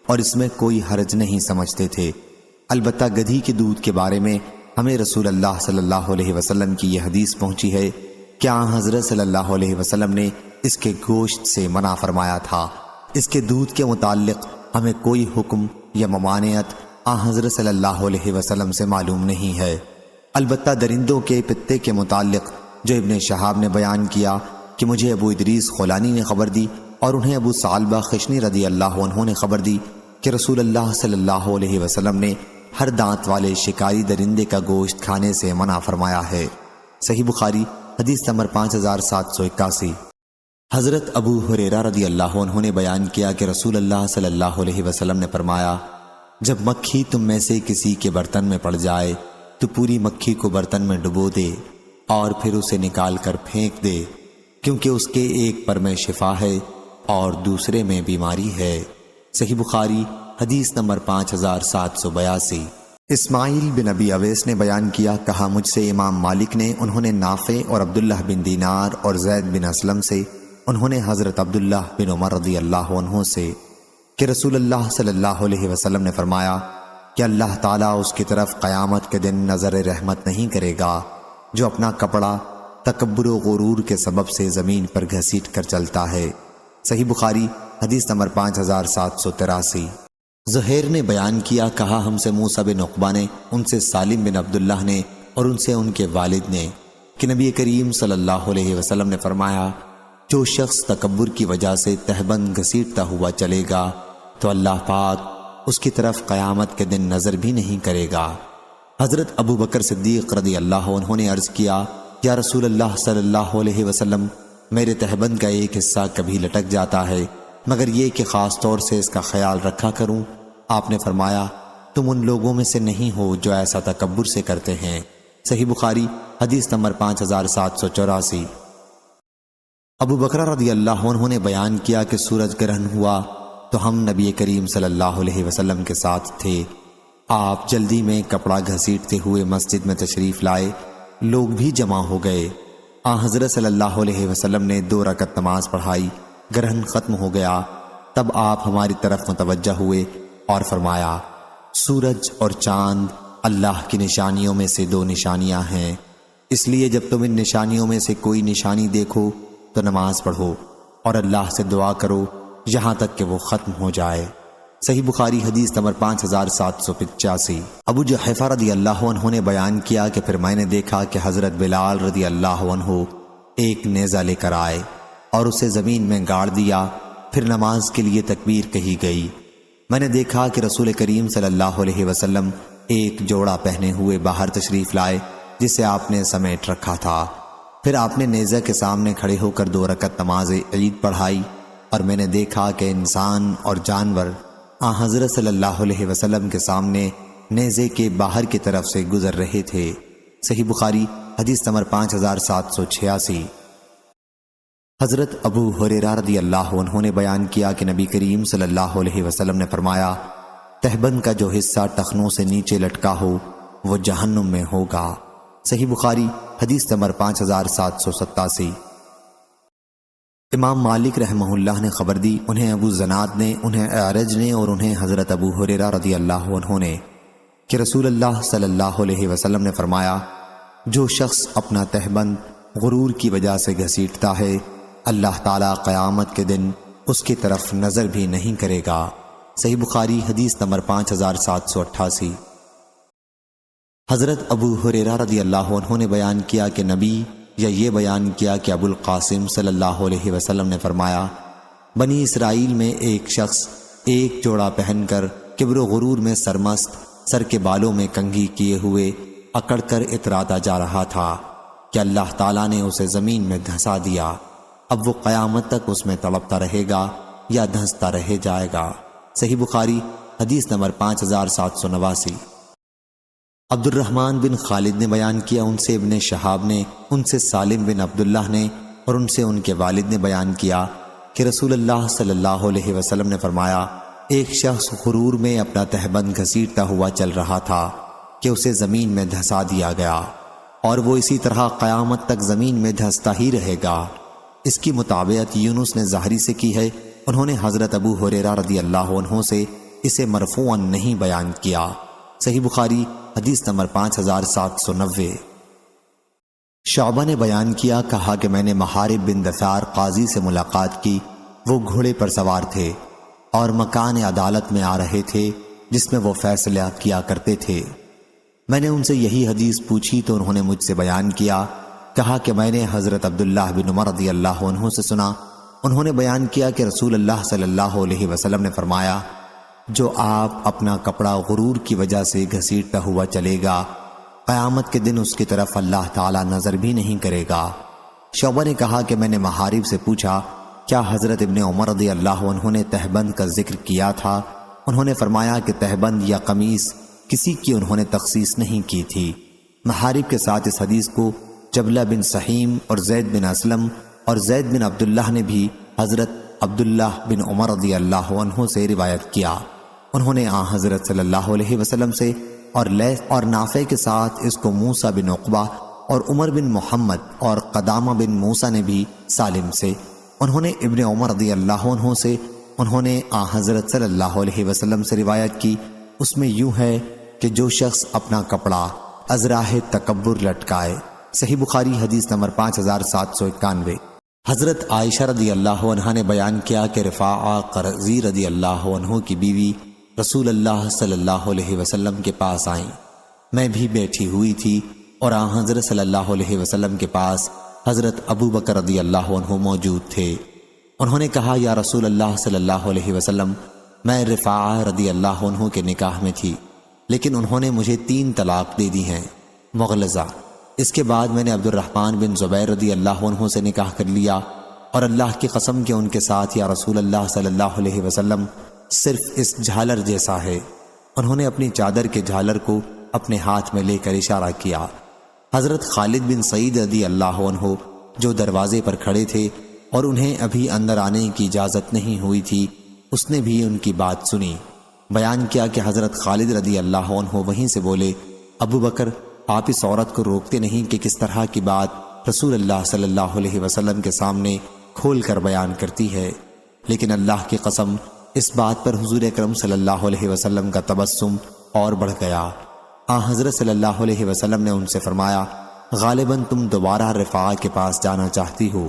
اور اس میں کوئی حرج نہیں سمجھتے تھے، البتہ گدھی کے دودھ کے بارے میں ہمیں رسول اللہ صلی اللہ علیہ وسلم کی یہ حدیث پہنچی ہے کہ حضرت صلی اللہ علیہ وسلم نے اس کے گوشت سے منع فرمایا تھا۔ اس کے دودھ کے متعلق ہمیں کوئی حکم یا ممانعت حضرت صلی اللہ علیہ وسلم سے معلوم نہیں ہے، البتہ درندوں کے پتے کے متعلق جو ابن شہاب نے بیان کیا کہ مجھے ابو ادریس خولانی نے خبر دی اور انہیں ابو ثعلبہ خشنی رضی اللہ عنہ نے خبر دی کہ رسول اللہ صلی اللہ علیہ وسلم نے ہر دانت والے شکاری درندے کا گوشت کھانے سے منع فرمایا ہے۔ صحیح بخاری حدیث نمبر 5781۔ حضرت ابو ہریرہ رضی اللہ عنہ نے بیان کیا کہ رسول اللہ صلی اللہ علیہ وسلم نے فرمایا جب مکھی تم میں سے کسی کے برتن میں پڑ جائے تو پوری مکھی کو برتن میں ڈبو دے اور پھر اسے نکال کر پھینک دے، کیونکہ اس کے ایک پر میں شفا ہے اور دوسرے میں بیماری ہے۔ صحیح بخاری حدیث نمبر 5782۔ اسماعیل بن ابی اویس نے بیان کیا کہا مجھ سے امام مالک نے، انہوں نے نافع اور عبداللہ بن دینار اور زید بن اسلم سے، انہوں نے حضرت عبداللہ بن عمر رضی اللہ عنہ سے کہ رسول اللہ صلی اللہ علیہ وسلم نے فرمایا کہ اللہ تعالیٰ اس کی طرف قیامت کے دن نظر رحمت نہیں کرے گا جو اپنا کپڑا تکبر و غرور کے سبب سے زمین پر گھسیٹ کر چلتا ہے۔ صحیح بخاری حدیث نمبر 5783۔ زہیر نے بیان کیا کہا ہم سے موسیٰ بن عقبہ نے، ان سے سالم بن عبداللہ نے اور ان سے ان کے والد نے کہ نبی کریم صلی اللہ علیہ وسلم نے فرمایا جو شخص تکبر کی وجہ سے تہبند گھسیٹتا ہوا چلے گا تو اللہ پاک اس کی طرف قیامت کے دن نظر بھی نہیں کرے گا۔ حضرت ابو بکر صدیق رضی اللہ عنہ نے عرض کیا یا رسول اللہ صلی اللہ علیہ وسلم میرے تہبند کا ایک حصہ کبھی لٹک جاتا ہے مگر یہ کہ خاص طور سے اس کا خیال رکھا کروں۔ آپ نے فرمایا تم ان لوگوں میں سے نہیں ہو جو ایسا تکبر سے کرتے ہیں۔ صحیح بخاری حدیث نمبر 5784۔ ابو بکر رضی اللہ عنہ نے بیان کیا کہ سورج گرہن ہوا تو ہم نبی کریم صلی اللہ علیہ وسلم کے ساتھ تھے، آپ جلدی میں کپڑا گھسیٹتے ہوئے مسجد میں تشریف لائے، لوگ بھی جمع ہو گئے، حضرت صلی اللہ علیہ وسلم نے 2 رکعت نماز پڑھائی، گرہن ختم ہو گیا، تب آپ ہماری طرف متوجہ ہوئے اور فرمایا سورج اور چاند اللہ کی نشانیوں میں سے 2 نشانیاں ہیں، اس لیے جب تم ان نشانیوں میں سے کوئی نشانی دیکھو تو نماز پڑھو اور اللہ سے دعا کرو یہاں تک کہ وہ ختم ہو جائے۔ صحیح بخاری حدیث نمبر 5785۔ ابو جحیفہ رضی اللہ عنہ نے بیان کیا کہ پھر میں نے دیکھا کہ حضرت بلال رضی اللہ عنہ ایک نیزہ لے کر آئے اور اسے زمین میں گاڑ دیا، پھر نماز کے لیے تکبیر کہی گئی۔ میں نے دیکھا کہ رسول کریم صلی اللہ علیہ وسلم ایک جوڑا پہنے ہوئے باہر تشریف لائے جسے آپ نے سمیٹ رکھا تھا، پھر آپ نے نیزہ کے سامنے کھڑے ہو کر 2 رکعت نماز عید پڑھائی اور میں نے دیکھا کہ انسان اور جانور حضرت صلی اللہ علیہ وسلم کے سامنے نیزے کے باہر کی طرف سے گزر رہے تھے۔ صحیح بخاری حدیث نمبر 5786۔ حضرت ابو ہریرہ رضی اللہ عنہ نے بیان کیا کہ نبی کریم صلی اللہ علیہ وسلم نے فرمایا تہبند کا جو حصہ ٹخنوں سے نیچے لٹکا ہو وہ جہنم میں ہوگا۔ صحیح بخاری حدیث نمبر 5787۔ امام مالک رحمہ اللہ نے خبر دی، انہیں ابو زناد نے، انہیں اعرج نے اور انہیں حضرت ابو ہریرہ رضی اللہ عنہ نے کہ رسول اللہ صلی اللہ علیہ وسلم نے فرمایا جو شخص اپنا تہبند غرور کی وجہ سے گھسیٹتا ہے اللہ تعالیٰ قیامت کے دن اس کی طرف نظر بھی نہیں کرے گا۔ صحیح بخاری حدیث نمبر 5788۔ حضرت ابو ہریرہ رضی اللہ عنہ نے بیان کیا کہ نبی یا یہ بیان کیا کہ ابو القاسم صلی اللہ علیہ وسلم نے فرمایا، بنی اسرائیل میں ایک شخص ایک جوڑا پہن کر کبر و غرور میں سرمست، سر کے بالوں میں کنگھی کیے ہوئے اکڑ کر اتراتا جا رہا تھا کہ اللہ تعالیٰ نے اسے زمین میں دھسا دیا۔ اب وہ قیامت تک اس میں تڑپتا رہے گا یا دھنستا رہ جائے گا۔ صحیح بخاری حدیث نمبر 5789۔ عبد الرحمن بن خالد نے بیان کیا، ان سے ابن شہاب نے، ان سے سالم بن عبداللہ نے، اور ان سے ان کے والد نے بیان کیا کہ رسول اللہ صلی اللہ علیہ وسلم نے فرمایا، ایک شخص غرور میں اپنا تہبند گھسیٹتا ہوا چل رہا تھا کہ اسے زمین میں دھسا دیا گیا، اور وہ اسی طرح قیامت تک زمین میں دھستا ہی رہے گا۔ اس کی مطابقت یونس نے ظاہری سے کی ہے، انہوں نے حضرت ابو ہریرہ رضی اللہ عنہ سے اسے مرفوعاً نہیں بیان کیا۔ صحیح بخاری حدیث نمبر 5790۔ شعبہ نے بیان کیا، کہا کہ میں نے محارب بن دثار قاضی سے ملاقات کی، وہ گھوڑے پر سوار تھے اور مکان عدالت میں آ رہے تھے جس میں وہ فیصلہ کیا کرتے تھے۔ میں نے ان سے یہی حدیث پوچھی تو انہوں نے مجھ سے بیان کیا، کہا کہ میں نے حضرت عبداللہ بن عمر رضی اللہ عنہ سے سنا، انہوں نے بیان کیا کہ رسول اللہ صلی اللہ علیہ وسلم نے فرمایا، جو آپ اپنا کپڑا غرور کی وجہ سے گھسیٹتا ہوا چلے گا، قیامت کے دن اس کی طرف اللہ تعالیٰ نظر بھی نہیں کرے گا۔ شعبہ نے کہا کہ میں نے محارب سے پوچھا، کیا حضرت ابن عمر رضی اللہ عنہ نے تہبند کا ذکر کیا تھا؟ انہوں نے فرمایا کہ تہبند یا قمیص کسی کی انہوں نے تخصیص نہیں کی تھی۔ محارب کے ساتھ اس حدیث کو جبلہ بن سحیم اور زید بن اسلم اور زید بن عبداللہ نے بھی حضرت عبداللہ بن عمر رضی اللہ عنہ سے روایت کیا۔ انہوں نے حضرت صلی اللہ علیہ وسلم سے اور لیث اور نافع کے ساتھ اس کو موسیٰ بن عقبہ اور عمر بن محمد اور قدامہ بن موسیٰ نے بھی سالم سے، انہوں نے ابن عمر رضی اللہ عنہ سے، انہوں نے حضرت صلی اللہ علیہ وسلم سے روایت کی۔ اس میں یوں ہے کہ جو شخص اپنا کپڑا از راہ تکبر لٹکائے۔ صحیح بخاری حدیث نمبر 5791۔ حضرت عائشہ رضی اللہ عنہ نے بیان کیا کہ رفاعہ قرظی رضی اللہ عنہ کی بیوی رسول اللہ صلی اللہ علیہ وسلم کے پاس آئیں، میں بھی بیٹھی ہوئی تھی اور حضرت صلی اللہ علیہ وسلم کے پاس حضرت ابو بکر رضی اللہ عنہ موجود تھے۔ انہوں نے کہا، یا رسول اللہ صلی اللہ علیہ وسلم، میں رفاعہ رضی اللہ عنہ کے نکاح میں تھی، لیکن انہوں نے مجھے 3 طلاق دے دی ہیں مغلظہ۔ اس کے بعد میں نے عبد الرحمن بن زبیر رضی اللہ عنہ سے نکاح کر لیا، اور اللہ کی قسم کہ ان کے ساتھ یا رسول اللہ صلی اللہ علیہ وسلم صرف اس جھالر جیسا ہے۔ انہوں نے اپنی چادر کے جھالر کو اپنے ہاتھ میں لے کر اشارہ کیا۔ حضرت خالد بن سعید رضی اللہ عنہ جو دروازے پر کھڑے تھے اور انہیں ابھی اندر آنے کی اجازت نہیں ہوئی تھی، اس نے بھی ان کی بات سنی۔ بیان کیا کہ حضرت خالد رضی اللہ عنہ وہیں سے بولے، ابو بکر، آپ اس عورت کو روکتے نہیں کہ کس طرح کی بات رسول اللہ صلی اللہ علیہ وسلم کے سامنے کھول کر بیان کرتی ہے؟ لیکن اللہ کی قسم، اس بات پر حضور اکرم صلی اللہ علیہ وسلم کا تبسم اور بڑھ گیا۔ حضرت صلی اللہ علیہ وسلم نے ان سے فرمایا، غالباً تم دوبارہ رفاعہ کے پاس جانا چاہتی ہو،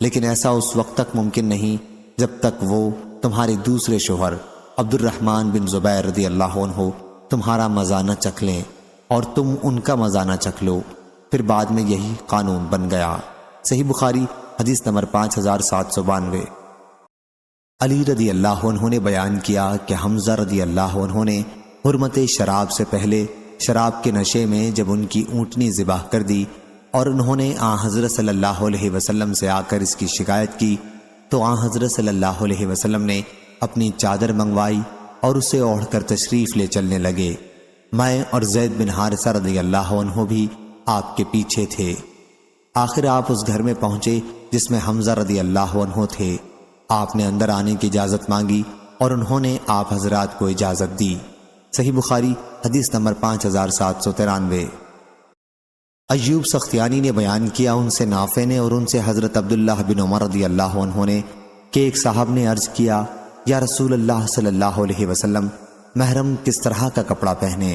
لیکن ایسا اس وقت تک ممکن نہیں جب تک وہ تمہارے دوسرے شوہر عبد الرحمن بن زبیر رضی اللہ عنہ تمہارا مزہ نہ چکھ لیں اور تم ان کا مزہ نہ چکھ لو۔ پھر بعد میں یہی قانون بن گیا۔ صحیح بخاری حدیث نمبر 5792۔ علی رضی اللہ عنہ نے بیان کیا کہ حمزہ رضی اللہ عنہ نے حرمت شراب سے پہلے شراب کے نشے میں جب ان کی اونٹنی ذبح کر دی اور انہوں نے حضرت صلی اللہ علیہ وسلم سے آ کر اس کی شکایت کی، تو حضرت صلی اللہ علیہ وسلم نے اپنی چادر منگوائی اور اسے اوڑھ کر تشریف لے چلنے لگے۔ میں اور زید بن حارثہ رضی اللہ عنہ بھی آپ کے پیچھے تھے۔ آخر آپ اس گھر میں پہنچے جس میں حمزہ رضی اللہ عنہ تھے۔ آپ نے اندر آنے کی اجازت مانگی اور انہوں نے آپ حضرات کو اجازت دی۔ صحیح بخاری حدیث نمبر 5793۔ ایوب سختیانی نے بیان کیا، ان سے نافع نے اور ان سے حضرت عبداللہ بن عمر رضی اللہ عنہ نے کہ ایک صاحب نے عرض کیا، یا رسول اللہ صلی اللہ علیہ وسلم، محرم کس طرح کا کپڑا پہنے؟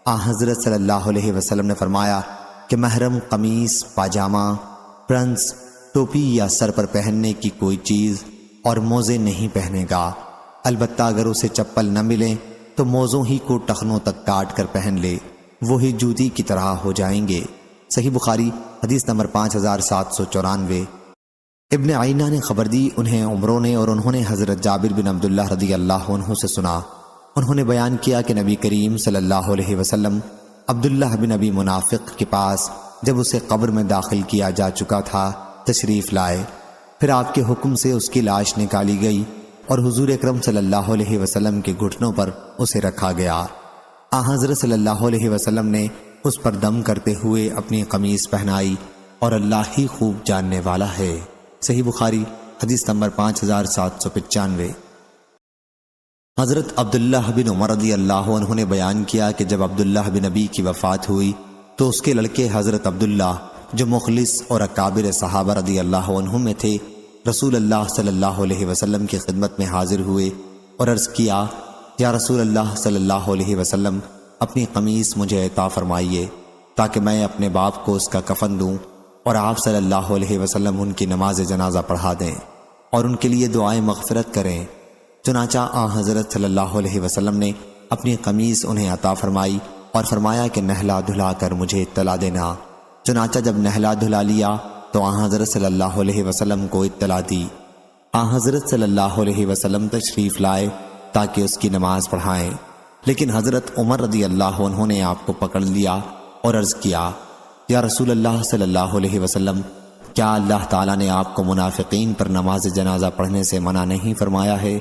حضرت صلی اللہ علیہ وسلم نے فرمایا کہ محرم قمیص، پاجامہ، پرنس، ٹوپی یا سر پر پہننے کی کوئی چیز اور موزے نہیں پہنے گا۔ البتہ اگر اسے چپل نہ ملیں تو موزوں ہی کو ٹخنوں تک کاٹ کر پہن لے، وہی جوتی کی طرح ہو جائیں گے۔ صحیح بخاری حدیث نمبر 5794۔ ابن عینہ نے خبر دی، انہیں عمروں نے اور انہوں نے حضرت جابر بن عبداللہ رضی اللہ عنہ سے سنا، انہوں نے بیان کیا کہ نبی کریم صلی اللہ علیہ وسلم عبداللہ بن ابی منافق کے پاس جب اسے قبر میں داخل کیا جا چکا تھا تشریف لائے، پھر آپ کے حکم سے اس کی لاش نکالی گئی اور حضور اکرم صلی اللہ علیہ وسلم کے گھٹنوں پر اسے رکھا گیا۔ حضرت صلی اللہ علیہ وسلم نے اس پر دم کرتے ہوئے اپنی قمیص پہنائی اور اللہ ہی خوب جاننے والا ہے۔ صحیح بخاری حدیث نمبر 5795۔ حضرت عبداللہ بن عمر رضی اللہ عنہ نے بیان کیا کہ جب عبداللہ بن ابی کی وفات ہوئی تو اس کے لڑکے حضرت عبداللہ جو مخلص اور اکابر صحابہ رضی اللہ عنہ میں تھے، رسول اللہ صلی اللہ علیہ وسلم کی خدمت میں حاضر ہوئے اور عرض کیا، یا رسول اللہ صلی اللہ علیہ وسلم، اپنی قمیص مجھے عطا فرمائیے تاکہ میں اپنے باپ کو اس کا کفن دوں اور آپ صلی اللہ علیہ وسلم ان کی نماز جنازہ پڑھا دیں اور ان کے لیے دعائیں مغفرت کریں۔ چنانچہ حضرت صلی اللہ علیہ وسلم نے اپنی قمیص انہیں عطا فرمائی اور فرمایا کہ نہلا دھلا کر مجھے اطلاع دینا۔ چنانچہ جب نہلا دھلا لیا تو حضرت صلی اللہ علیہ وسلم کو اطلاع دی۔ حضرت صلی اللہ علیہ وسلم تشریف لائے تاکہ اس کی نماز پڑھائیں، لیکن حضرت عمر رضی اللہ عنہ نے آپ کو پکڑ لیا اور عرض کیا، یا رسول اللہ صلی اللہ علیہ وسلم، کیا اللہ تعالیٰ نے آپ کو منافقین پر نماز جنازہ پڑھنے سے منع نہیں فرمایا ہے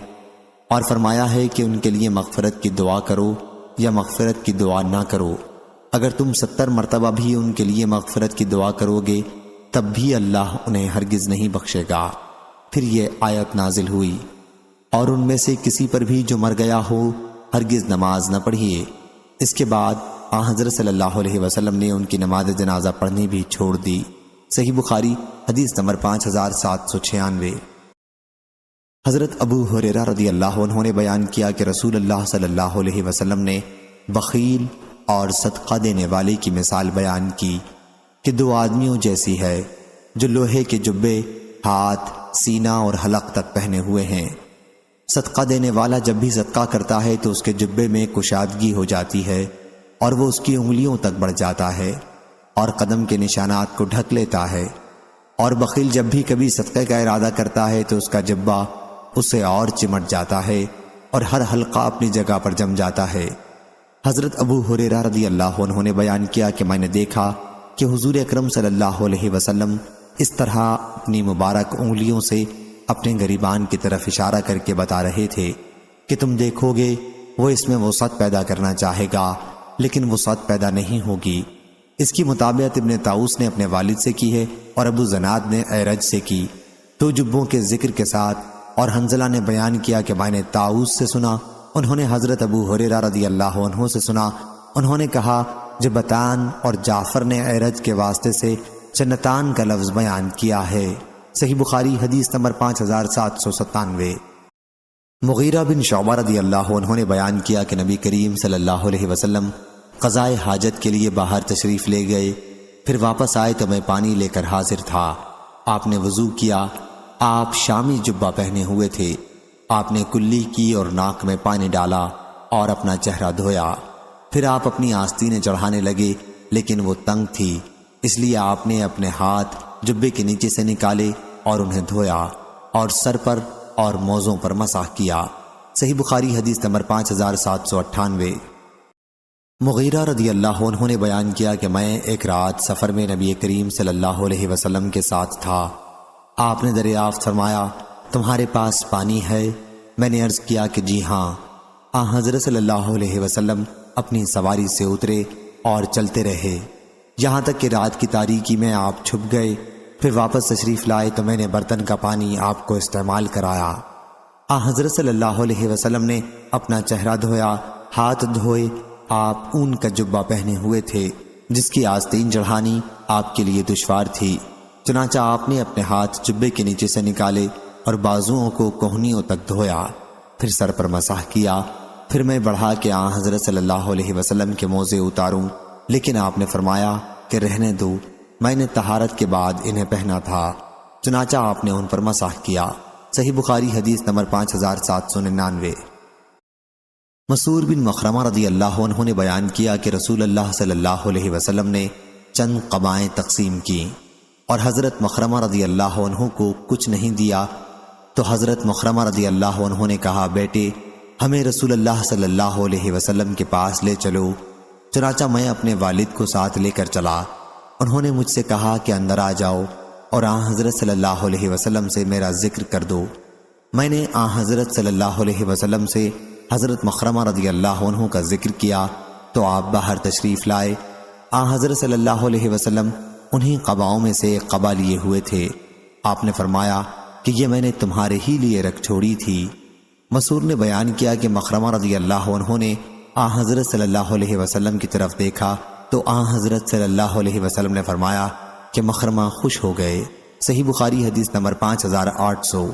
اور فرمایا ہے کہ ان کے لیے مغفرت کی دعا کرو یا مغفرت کی دعا نہ کرو؟ اگر تم 70 مرتبہ بھی ان کے لیے مغفرت کی دعا کرو گے تب بھی اللہ انہیں ہرگز نہیں بخشے گا۔ پھر یہ آیت نازل ہوئی، اور ان میں سے کسی پر بھی جو مر گیا ہو ہرگز نماز نہ پڑھیے۔ اس کے بعد حضرت صلی اللہ علیہ وسلم نے ان کی نماز جنازہ پڑھنی بھی چھوڑ دی۔ صحیح بخاری حدیث نمبر 5796۔ حضرت ابو ہریرہ رضی اللہ عنہ نے بیان کیا کہ رسول اللہ صلی اللہ علیہ وسلم نے بخیل اور صدقہ دینے والے کی مثال بیان کی کہ 2 آدمیوں جیسی ہے جو لوہے کے جبے ہاتھ، سینہ اور حلق تک پہنے ہوئے ہیں۔ صدقہ دینے والا جب بھی صدقہ کرتا ہے تو اس کے جبے میں کشادگی ہو جاتی ہے اور وہ اس کی انگلیوں تک بڑھ جاتا ہے اور قدم کے نشانات کو ڈھک لیتا ہے، اور بخیل جب بھی کبھی صدقے کا ارادہ کرتا ہے تو اس کا جبہ اسے اور چمٹ جاتا ہے اور ہر حلقہ اپنی جگہ پر جم جاتا ہے۔ حضرت ابو ہریرہ رضی اللہ عنہ نے بیان کیا کہ میں نے دیکھا کہ حضور اکرم صلی اللہ علیہ وسلم اس طرح اپنی مبارک انگلیوں سے اپنے گریبان کی طرف اشارہ کر کے بتا رہے تھے کہ تم دیکھو گے وہ اس میں وسعت پیدا کرنا چاہے گا لیکن وسعت پیدا نہیں ہوگی۔ اس کی مطابقت ابن طاؤس نے اپنے والد سے کی ہے اور ابو زناد نے اعرج سے کی، 2 جبوں کے ذکر کے ساتھ، اور حنظلہ نے بیان کیا کہ میں نے طاؤس سے سنا، انہوں نے حضرت ابو ہریرہ رضی اللہ عنہ سے سنا، انہوں نے کہا جبتان، اور جعفر نے اعرج کے واسطے سے جنتان کا لفظ بیان کیا ہے۔ صحیح بخاری حدیث نمبر 5797۔ مغیرہ بن شعبہ رضی اللہ عنہ نے بیان کیا کہ نبی کریم صلی اللہ علیہ وسلم قضائے حاجت کے لیے باہر تشریف لے گئے، پھر واپس آئے تو میں پانی لے کر حاضر تھا۔ آپ نے وضو کیا، آپ شامی جبہ پہنے ہوئے تھے، آپ نے کلی کی اور ناک میں پانی ڈالا اور اپنا چہرہ دھویا، پھر آپ اپنی آستینیں چڑھانے لگے لیکن وہ تنگ تھی، اس لیے آپ نے اپنے ہاتھ جبے کے نیچے سے نکالے اور انہیں دھویا اور سر پر اور موزوں پر مسح کیا۔ صحیح بخاری حدیث نمبر 5798۔ مغیرہ رضی اللہ عنہ نے بیان کیا کہ میں ایک رات سفر میں نبی کریم صلی اللہ علیہ وسلم کے ساتھ تھا، آپ نے دریافت فرمایا تمہارے پاس پانی ہے؟ میں نے عرض کیا کہ جی ہاں۔ حضرت صلی اللہ علیہ وسلم اپنی سواری سے اترے اور چلتے رہے یہاں تک کہ رات کی تاریکی میں آپ چھپ گئے، پھر واپس تشریف لائے تو میں نے برتن کا پانی آپ کو استعمال کرایا۔ حضرت صلی اللہ علیہ وسلم نے اپنا چہرہ دھویا، ہاتھ دھوئے، آپ اون کا جبہ پہنے ہوئے تھے جس کی آستین چڑھانی آپ کے لیے دشوار تھی، چنانچہ آپ نے اپنے ہاتھ جبے کے نیچے سے نکالے اور بازوؤں کو کوہنیوں تک دھویا، پھر سر پر مسح کیا، پھر میں بڑھا کہ حضرت صلی اللہ علیہ وسلم کے موزے اتاروں، لیکن آپ نے فرمایا کہ رہنے دو، میں نے طہارت کے بعد انہیں پہنا تھا، چنانچہ آپ نے ان پر مسح کیا۔ صحیح بخاری حدیث نمبر 5799۔ مسعور بن مخرمہ رضی اللہ عنہ نے بیان کیا کہ رسول اللہ صلی اللہ علیہ وسلم نے چند قبائیں تقسیم کی اور حضرت مخرمہ رضی اللہ عنہ کو کچھ نہیں دیا، تو حضرت مخرمہ رضی اللہ عنہ نے کہا، بیٹے ہمیں رسول اللہ صلی اللہ علیہ وسلم کے پاس لے چلو۔ چنانچہ میں اپنے والد کو ساتھ لے کر چلا۔ انہوں نے مجھ سے کہا کہ اندر آ جاؤ اور آن حضرت صلی اللہ علیہ وسلم سے میرا ذکر کر دو۔ میں نے آن حضرت صلی اللہ علیہ وسلم سے حضرت مخرمہ رضی اللہ عنہ کا ذکر کیا تو آپ باہر تشریف لائے۔ آن حضرت صلی اللہ علیہ وسلم انہیں قباؤں میں سے ایک قبا لیے ہوئے تھے۔ آپ نے فرمایا کہ یہ میں نے تمہارے ہی لیے رکھ چھوڑی تھی۔ مسعور نے بیان کیا کہ مخرمہ رضی اللہ عنہ نے آن حضرت صلی اللہ علیہ وسلم کی طرف دیکھا تو آن حضرت صلی اللہ علیہ وسلم نے فرمایا کہ مخرمہ خوش ہو گئے۔ صحیح بخاری حدیث نمبر 5800۔